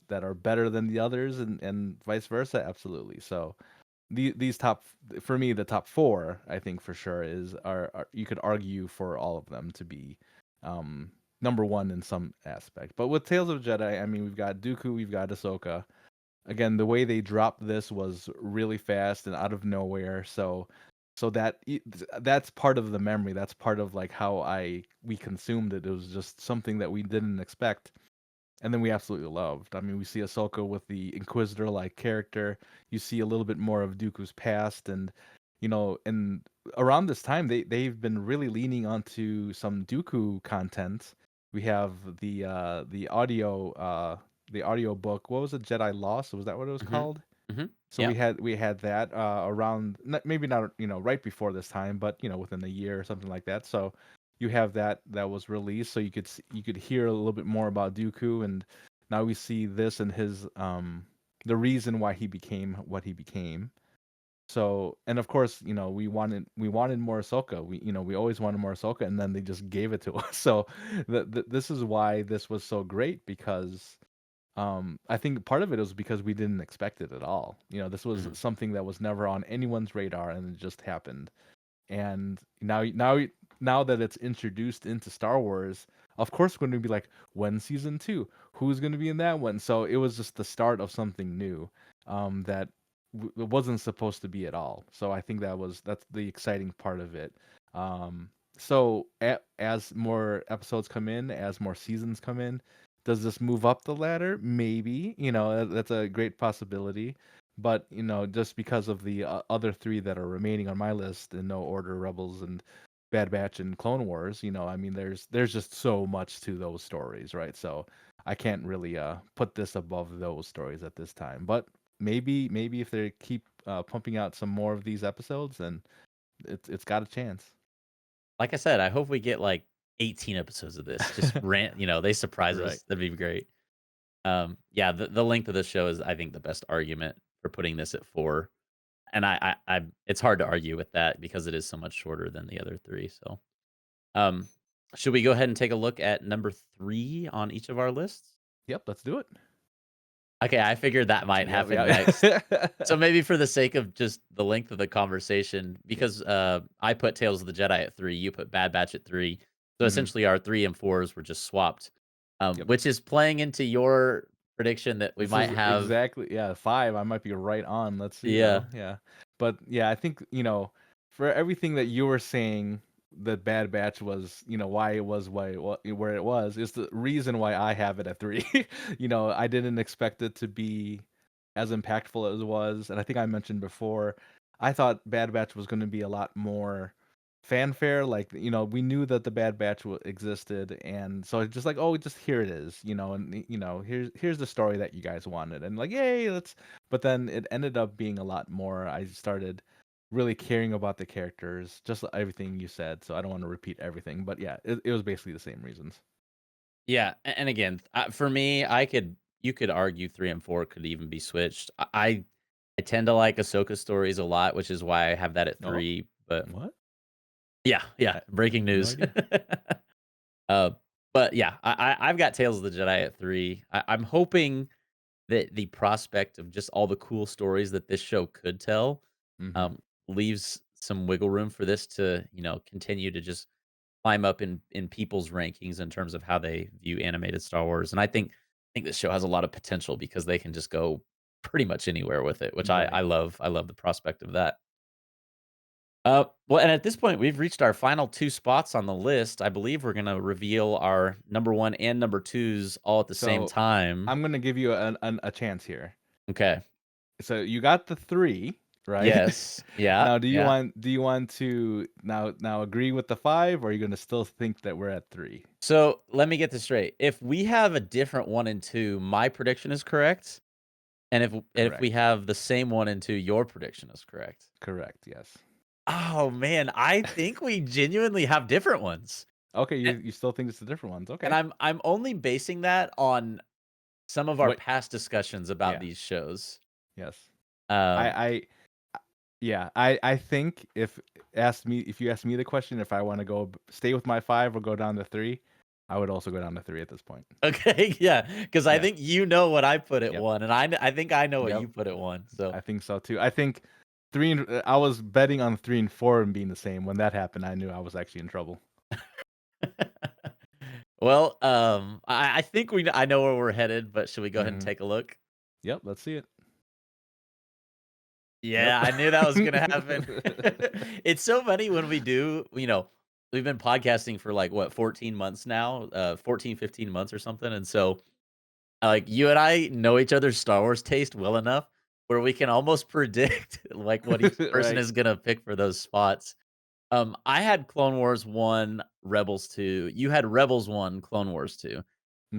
that are better than the others, and vice versa? Absolutely. So these for me, the top 4, I think for sure are you could argue for all of them to be number 1 in some aspect. But with Tales of Jedi, I mean, we've got Dooku, we've got Ahsoka. Again, the way they dropped this was really fast and out of nowhere. So that's part of the memory. That's part of like how we consumed it. It was just something that we didn't expect, and then we absolutely loved. I mean, we see Ahsoka with the Inquisitor-like character. You see a little bit more of Dooku's past, and around this time, they've been really leaning onto some Dooku content. We have the audio book. What was it? Jedi Lost? Was that what it was Mhm. called? Mhm. So Yeah. we had that around, maybe not right before this time, but within a year or something like that. So you have that was released, so you could hear a little bit more about Dooku, and now we see this and his the reason why he became what he became. So, and of course, we wanted more Ahsoka. We always wanted more Ahsoka, and then they just gave it to us. So this is why this was so great, because I think part of it was because we didn't expect it at all. This was Mhm. something that was never on anyone's radar, and it just happened. And now that it's introduced into Star Wars, of course we're going to be like, when season 2? Who's going to be in that one? So it was just the start of something new, that it wasn't supposed to be at all. So I think that's the exciting part of it. So as more episodes come in, as more seasons come in, does this move up the ladder? Maybe. That's a great possibility. But just because of the other 3 that are remaining on my list in no order, Rebels and Bad Batch and Clone Wars, I mean, there's just so much to those stories, right? So I can't really put this above those stories at this time. But maybe if they keep pumping out some more of these episodes, then it's got a chance. Like I said, I hope we get, like, 18 episodes of this. Just they surprise Right. us. That'd be great. Yeah, the length of the show is, I think, the best argument for putting this at 4. And I it's hard to argue with that because it is so much shorter than the other 3. So, um, should we go ahead and take a look at number 3 on each of our lists? Yep, let's do it. Okay, I figured that might Yep, happen next. yeah. So maybe for the sake of just the length of the conversation, Yep. because I put Tales of the Jedi at 3, you put Bad Batch at 3. So Mhm. essentially, our 3 and 4s were just swapped, Yep. which is playing into your prediction that we This might is have. exactly, yeah, 5. I might be right on. Let's see Yeah, though. Yeah. But yeah, I think, for everything that you were saying, the Bad Batch was, why it was where it was, is the reason why I have it at 3. I didn't expect it to be as impactful as it was, and I think I mentioned before, I thought Bad Batch was going to be a lot more fanfare. Like, we knew that the Bad Batch existed, and so it's just like, oh, just here it is, and here's the story that you guys wanted, and like, yay, let's. But then it ended up being a lot more. I started really caring about the characters, just like everything you said. So I don't want to repeat everything, but yeah, it was basically the same reasons. Yeah, and again, for me, you could argue 3 and 4 could even be switched. I tend to like Ahsoka stories a lot, which is why I have that at Oh, 3, but what? yeah, yeah, I breaking have no news. idea. Uh, but yeah, I've got Tales of the Jedi at 3. I'm hoping that the prospect of just all the cool stories that this show could tell, Hmm. um, leaves some wiggle room for this to, continue to just climb up in people's rankings in terms of how they view animated Star Wars, and I think this show has a lot of potential because they can just go pretty much anywhere with it, which I Right. love. I love the prospect of that. Well, and at this point, we've reached our final 2 spots on the list. I believe we're gonna reveal our number 1 and number 2s all at the same So time. I'm gonna give you a chance here. Okay. So you got the three, right? Yes. Yeah, Now, yeah. do you want to now agree with the five, or are you gonna still think that we're at three? So, let me get this straight. If we have a different 1 and 2, my prediction is correct, and if we Correct. have the same 1 and 2, your prediction is correct. Correct. Yes. Oh, man, I think we genuinely have different ones, Okay, a you still think it's the different ones? and Okay. I'm only basing that on some of our What? past discussions about Yeah. these shows. Yes. Um, I yeah. I think if you ask me the question, if I want to stay with my five or go down to three, I would also go down to three at this point. okay, yeah, because I Yeah. think you know what I put at Yep. 1, and I think I know what Yep. you put at 1, so I think so too. I think I was betting on three and four and being the same. When that happened, I knew I was actually in trouble. well, I think I know where we're headed, but should we go ahead and Hmm. take a look? Yep. Let's see it. Yep. Yeah, I knew that was gonna happen. It's so funny when we do, we've been podcasting for like what, 14 months now, 14, 15 months or something. And so like you and I know each other's Star Wars taste well enough where we can almost predict like what each person Right. is gonna pick for those spots. I had Clone Wars 1, Rebels 2. You had Rebels 1, Clone Wars 2.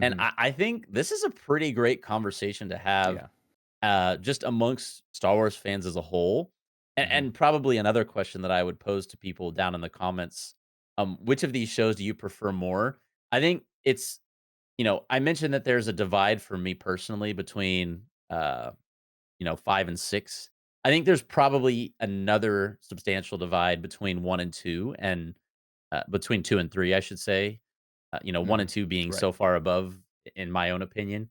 And Hmm. I think this is a pretty great conversation to have Yeah. just amongst Star Wars fans as a whole. Hmm. And probably another question that I would pose to people down in the comments, which of these shows do you prefer more? I think it's, I mentioned that there's a divide for me personally between, 5 and 6. I think there's probably another substantial divide between 1 and 2 and between 2 and 3, I should say. 1 Hmm. and 2 being Right. so far above, in my own opinion.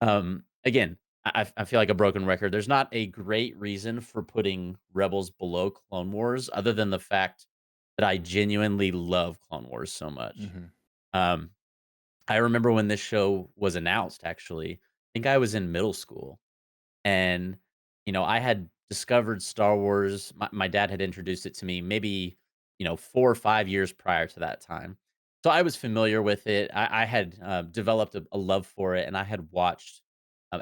Again, I feel like a broken record. There's not a great reason for putting Rebels below Clone Wars, other than the fact that I genuinely love Clone Wars so much. Hmm. Um, I remember when this show was announced. Actually, I think I was in middle school, and I had discovered Star Wars. My dad had introduced it to me, maybe 4 or 5 years prior to that time. So I was familiar with it. I had developed a love for it, and I had watched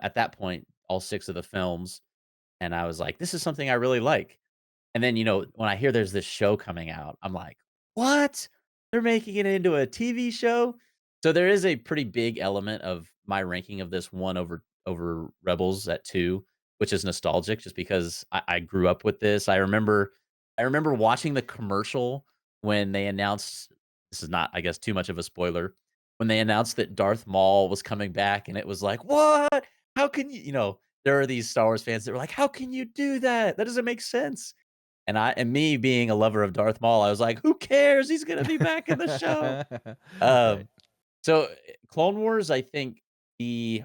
at that point all 6 of the films, and I was like, "This is something I really like." And then, when I hear there's this show coming out, I'm like, "What? They're making it into a TV show?" So there is a pretty big element of my ranking of this one over Rebels at 2, which is nostalgic just because I grew up with this. I remember watching the commercial when they announced, this is not, I guess, too much of a spoiler, when they announced that Darth Maul was coming back, and it was like, "What? How can you?" There are these Star Wars fans that were like, "How can you do that? That doesn't make sense." And me being a lover of Darth Maul, I was like, "Who cares? He's gonna be back in the show." Right. Um, Clone Wars, the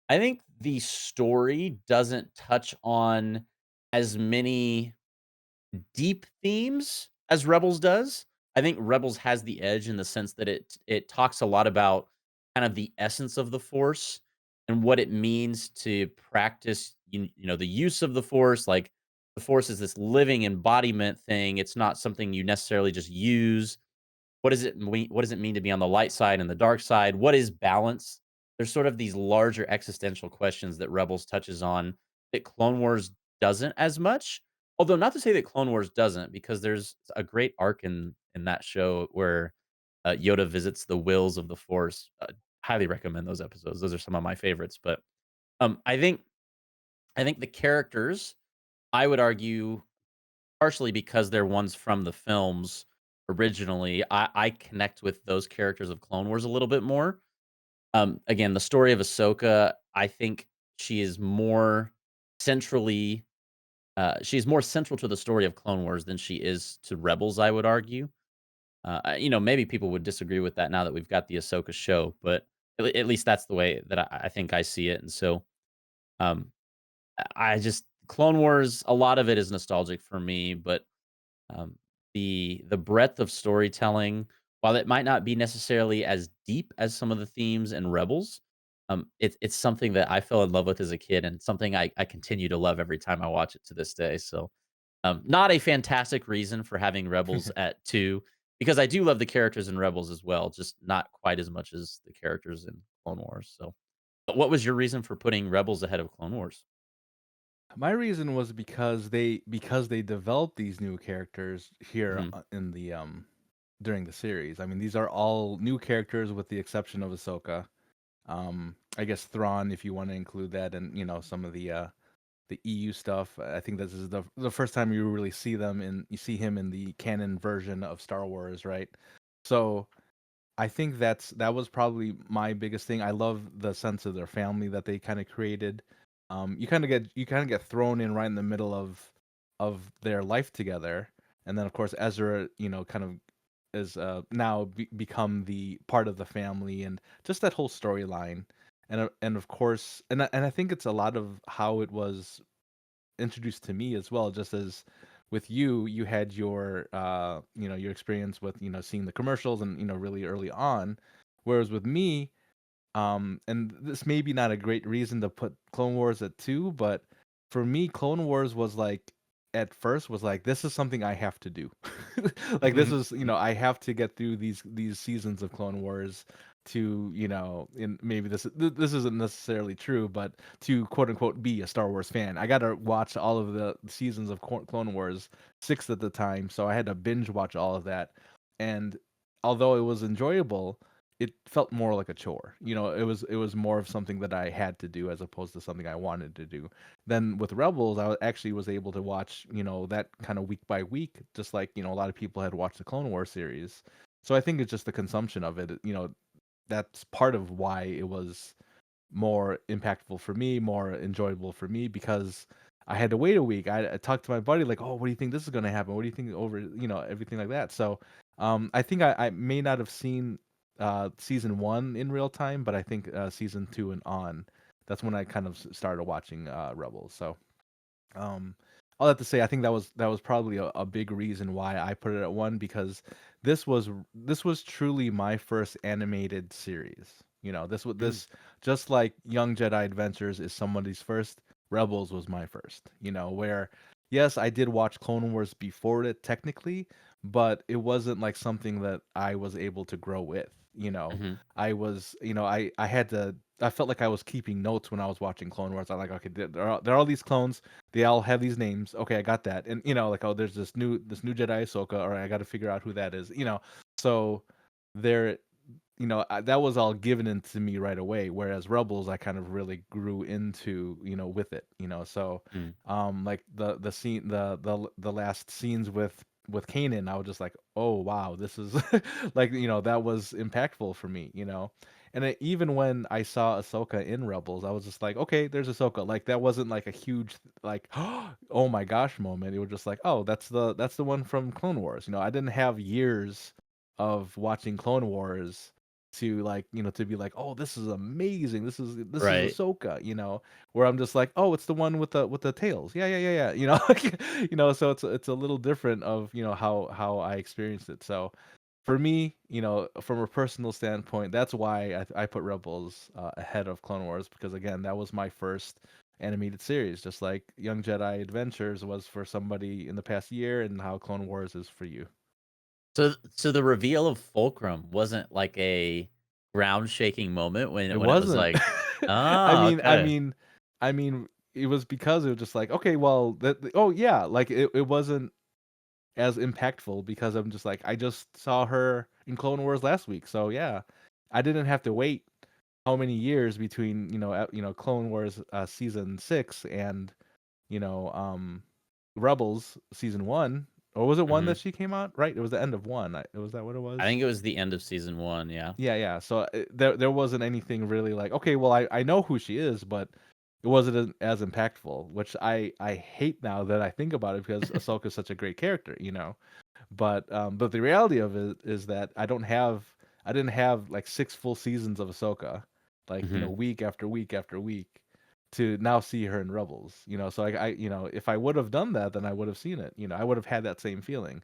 I think the story doesn't touch on as many deep themes as Rebels does. I think Rebels has the edge in the sense that it talks a lot about kind of the essence of the Force and what it means to practice, the use of the Force. Like the Force is this living embodiment thing. It's not something you necessarily just use. What does it mean to be on the light side and the dark side? What is balance? There's sort of these larger existential questions that Rebels touches on that Clone Wars doesn't as much. Although not to say that Clone Wars doesn't, because there's a great arc in that show where, Yoda visits the wills of the Force. Highly recommend those episodes. Those are some of my favorites, but, I think the characters, I would argue, partially because they're ones from the films originally, I connect with those characters of Clone Wars a little bit more. Again, the story of Ahsoka, I think she is more centrally she's more central to the story of Clone Wars than she is to Rebels, I would argue. Maybe people would disagree with that now that we've got the Ahsoka show, but at least that's the way that I think I see it. And so, um, I just Clone Wars, a lot of it is nostalgic for me, but um, the breadth of storytelling, while it might not be necessarily as deep as some of the themes in Rebels, it's something that I fell in love with as a kid and something I continue to love every time I watch it to this day. So, not a fantastic reason for having Rebels at 2, because I do love the characters in Rebels as well, just not quite as much as the characters in Clone Wars. So, but what was your reason for putting Rebels ahead of Clone Wars? My reason was because they developed these new characters here Mhm. in the during the series. I mean, these are all new characters with the exception of Ahsoka. I guess Thrawn, if you want to include that, and some of the EU stuff. I think this is the first time you really you see him in the canon version of Star Wars, right? So I think that was probably my biggest thing. I love the sense of their family that they kind of created. You kind of get thrown in right in the middle of their life together, and then of course Ezra, kind of is now become the part of the family, and just that whole storyline, and of course, and I think it's a lot of how it was introduced to me as well. Just as with you, you had your experience with seeing the commercials and really early on, whereas with me, and this may be not a great reason to put Clone Wars at 2, but for me, Clone Wars was like at first was like this is something I have to do. Like this is, I have to get through these seasons of Clone Wars to, and maybe this isn't necessarily true, but to quote unquote be a Star Wars fan. I got to watch all of the seasons of Clone Wars, 6 at the time, so I had to binge watch all of that. And although it was enjoyable, it felt more like a chore. It was more of something that I had to do as opposed to something I wanted to do. Then with Rebels, actually was able to watch, that kind of week by week, just like, a lot of people had watched the Clone Wars series. So I think it's just the consumption of it, that's part of why it was more impactful for me, more enjoyable for me because I had to wait a week. I talked to my buddy like, "Oh, what do you think this is going to happen? What do you think over, everything like that." So, I think I may not have seen season 1 in real time, but I think season 2 and on, that's when I kind of started watching Rebels. So, um, all that to say, I think that was probably a big reason why I put it at 1 because this was truly my first animated series. Mm, This just like Young Jedi Adventures is somebody's first, Rebels was my first. Where yes, I did watch Clone Wars before it technically, but it wasn't like something that I was able to grow with. mhm. I was, I had to I felt like I was keeping notes when I was watching Clone Wars. I'm like, okay, there are all these clones. They all have these names. Okay, I got that. And like, oh, there's this new Jedi Ahsoka. All right, I got to figure out who that is. So there, that was all given into me right away. Whereas Rebels, I kind of really grew into, with it. So, Mm. like the scene, the last scenes with Kanan, I was just like, oh wow, this is like that was impactful for me. And even when I saw Ahsoka in Rebels, I was just like, okay, there's Ahsoka. Like that wasn't like a huge like oh my gosh moment. It was just like, oh, that's the one from Clone Wars. I didn't have years of watching Clone Wars to like, to be like, oh, this is amazing. This is Right. Ahsoka, where I'm just like, oh, it's the one with the tails. Yeah, yeah, yeah, yeah. So it's a little different of, how I experienced it. So for me, from a personal standpoint, that's why I put Rebels ahead of Clone Wars because again, that was my first animated series, just like Young Jedi Adventures was for somebody in the past year, and how Clone Wars is for you. So the reveal of Fulcrum wasn't like a ground shaking moment It when it was wasn't. like, I "Ah, mean I okay." mean I mean, it was because it was just like, okay, well, oh yeah, like it wasn't as impactful because I'm just like, I just saw her in Clone Wars last week, so yeah, I didn't have to wait how many years between Clone Wars season 6 and you know Rebels season 1, or was it 1 that Mhm. she came out? Right, it was the end of 1. Was that what it I was? think it was the end of season 1, yeah. Yeah, yeah. So there wasn't anything really like, okay, well, I know who she is, but it wasn't as impactful, which I hate now that I think about it because Ahsoka's such a great character, you know. But the reality of it is that I didn't have like 6 full seasons of Ahsoka, like, Mhm. week after week after week to now see her in Rebels, So if I would have done that, then I would have seen it, I would have had that same feeling.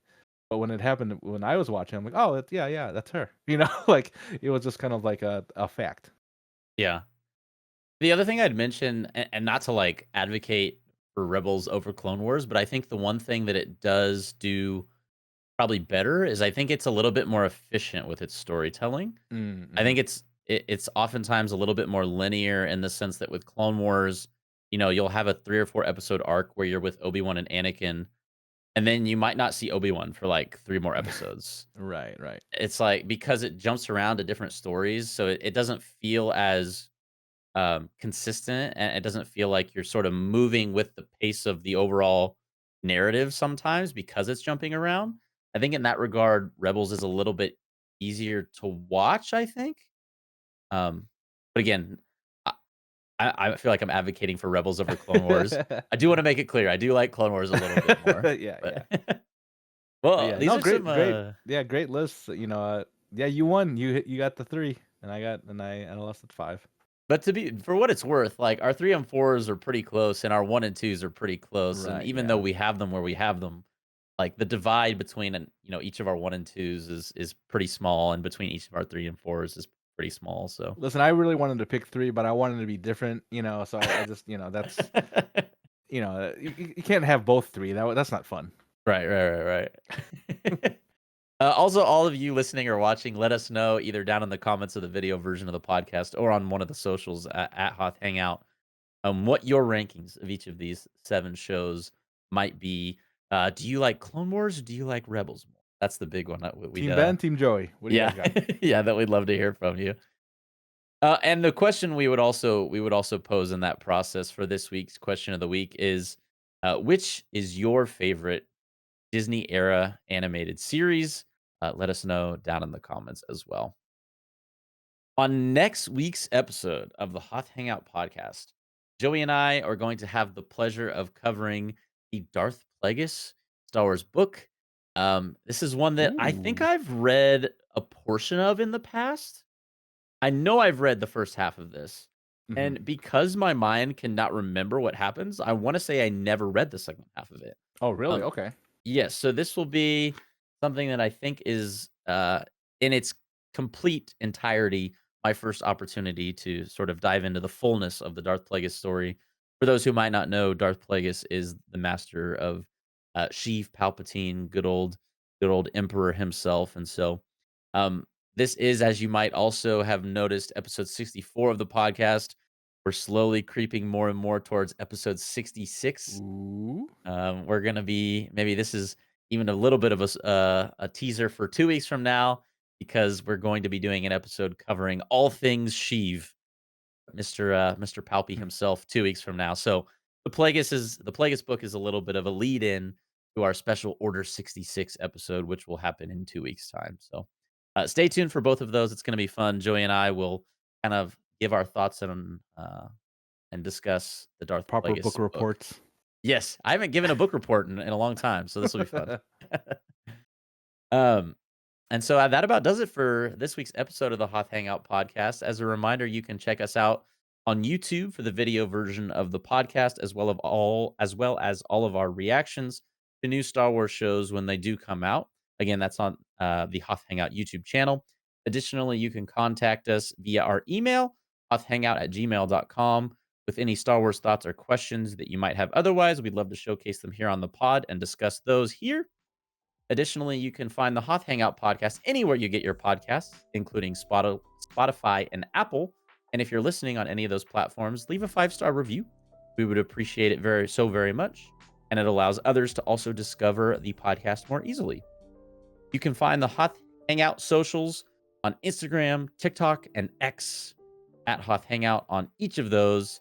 But when it happened when I was watching, I'm like, "Oh, yeah, yeah, that's her." Like it was just kind of like a fact. Yeah. The other thing I'd mention, and not to, like, advocate for Rebels over Clone Wars, but I think the one thing that it does do probably better is I think it's a little bit more efficient with its storytelling. Mm, I think mhm. it's oftentimes a little bit more linear in the sense that with Clone Wars, you'll have a 3 or 4 episode arc where you're with Obi-Wan and Anakin, and then you might not see Obi-Wan for, like, 3 more episodes. Right, right. It's like because it jumps around to different stories, so it doesn't feel as consistent, and it doesn't feel like you're sort of moving with the pace of the overall narrative sometimes because it's jumping around. I think in that regard, Rebels is a little bit easier to watch, I think. Um, but again, I, I feel like I'm advocating for Rebels over Clone Wars. I do want to make it clear. I do like Clone Wars a little bit more. Yeah, yeah. But But well, yeah, these no, are some great, yeah, great lists. Yeah, you won. You got the 3, and I lost at 5. but to be for what it's worth, like our 3 and 4s are pretty close and our 1 and 2s are pretty close. And Right, even though yeah. we have them where we have them, like, the divide between each of our 1 and 2s is pretty small, and between each of our 3 and 4s is pretty small, so Listen, I really wanted to pick 3, but I wanted to be different, so I just, you can't have both 3. That's not fun. Right, right. Also, all of you listening or watching, let us know either down in the comments of the video version of the podcast or on one of the socials at Hoth Hangout, what your rankings of each of these 7 shows might be. Do you like Clone Wars or do you like Rebels more? That's the big one that we'd, Team Ben, Team Joey. What do you yeah, guys got? yeah, that we'd love to hear from you. And the question we would also pose in that process for this week's question of the week is, which is your favorite Disney era animated series? Let us know down in the comments as well. On next week's episode of the Hoth Hangout podcast, Joey and I are going to have the pleasure of covering the Darth Plagueis Star Wars book. This is one that I think Ooh. I've read a portion of in the past. I know I've read the first half of this, Mhm. and because my mind cannot remember what happens, I wanna say I never read the second half of it. Oh, really? Um, Okay. yes, so this will be something that I think is, in its complete entirety, my first opportunity to sort of dive into the fullness of the Darth Plagueis story. For those who might not know, Darth Plagueis is the master of, Sheev Palpatine, good old Emperor himself, and so, um, this is, as you might also have noticed, episode 64 of the podcast. We're slowly creeping more and more towards episode 66. Ooh. We're gonna be maybe this is even a little bit of a teaser for 2 weeks from now because we're going to be doing an episode covering all things Sheev, Mr. Palpy himself 2 weeks from now. So the Plagueis book is a little bit of a lead in to our special Order 66 episode, which will happen in 2 weeks' time. So stay tuned for both of those. It's gonna be fun. Joey and I will kind of give our thoughts and discuss the Darth Proper book Plagueis book. reports. Yes, I haven't given a book report in a long time, so this will be fun. Um, and so that about does it for this week's episode of the Hoth Hangout podcast. As a reminder, you can check us out on YouTube for the video version of the podcast, as well as all of our reactions to new Star Wars shows when they do come out. Again, that's on the Hoth Hangout YouTube channel. Additionally, you can contact us via our email, hothhangout@gmail.com, with any Star Wars thoughts or questions that you might have. Otherwise, we'd love to showcase them here on the pod and discuss those here. Additionally, you can find the Hoth Hangout podcast anywhere you get your podcasts, including Spotify and Apple. And if you're listening on any of those platforms, leave a 5-star review. We would appreciate it very much. And it allows others to also discover the podcast more easily. You can find the Hoth Hangout socials on Instagram, TikTok, and X at Hoth Hangout on each of those.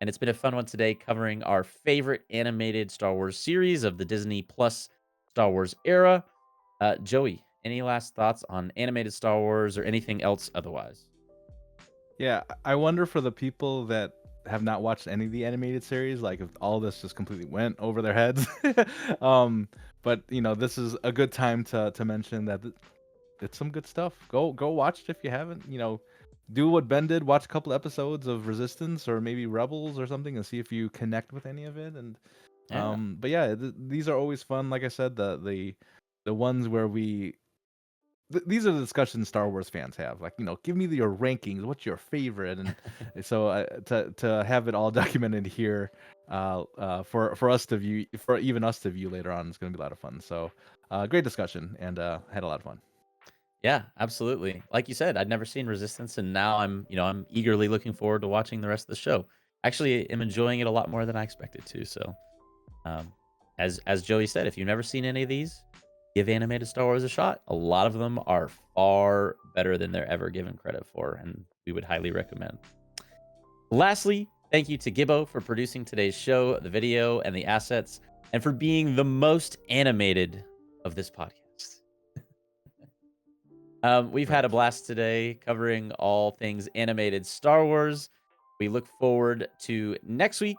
And it's been a fun one today covering our favorite animated Star Wars series of the Disney Plus Star Wars era. Joey, any last thoughts on animated Star Wars or anything else otherwise? Yeah, I wonder for the people that have not watched any of the animated series, like if all this just completely went over their heads. um, but this is a good time to mention that it's some good stuff. Go watch it if you haven't. Do what Ben did, watch a couple episodes of Resistance or maybe Rebels or something, and see if you connect with any of it. And Yeah. but yeah, these are always fun. Like I said, the ones where these are the discussions Star Wars fans have. Like, give me your rankings. What's your favorite? And so to have it all documented here, for us to view, for even us to view later on, is going to be a lot of fun. So, great discussion, and had a lot of fun. Yeah, absolutely. Like you said, I'd never seen Resistance, and now I'm eagerly looking forward to watching the rest of the show. Actually, am enjoying it a lot more than I expected to. So, um, as Joey said, if you've never seen any of these, give animated Star Wars a shot. A lot of them are far better than they're ever given credit for, and we would highly recommend. Lastly, thank you to Gibbo for producing today's show, the video, and the assets, and for being the most animated of this podcast. We've had a Right. blast today covering all things animated Star Wars. We look forward to next week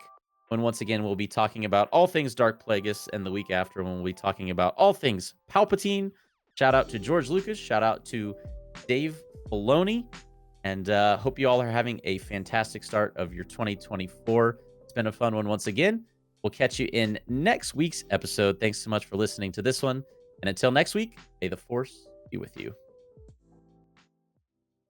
when once again we'll be talking about all things Dark Plagueis, and the week after when we'll be talking about all things Palpatine. Shout out to George Lucas. Shout out to Dave Filoni. And hope you all are having a fantastic start of your 2024. It's been a fun one once again. We'll catch you in next week's episode. Thanks so much for listening to this one. And until next week, may the Force be with you.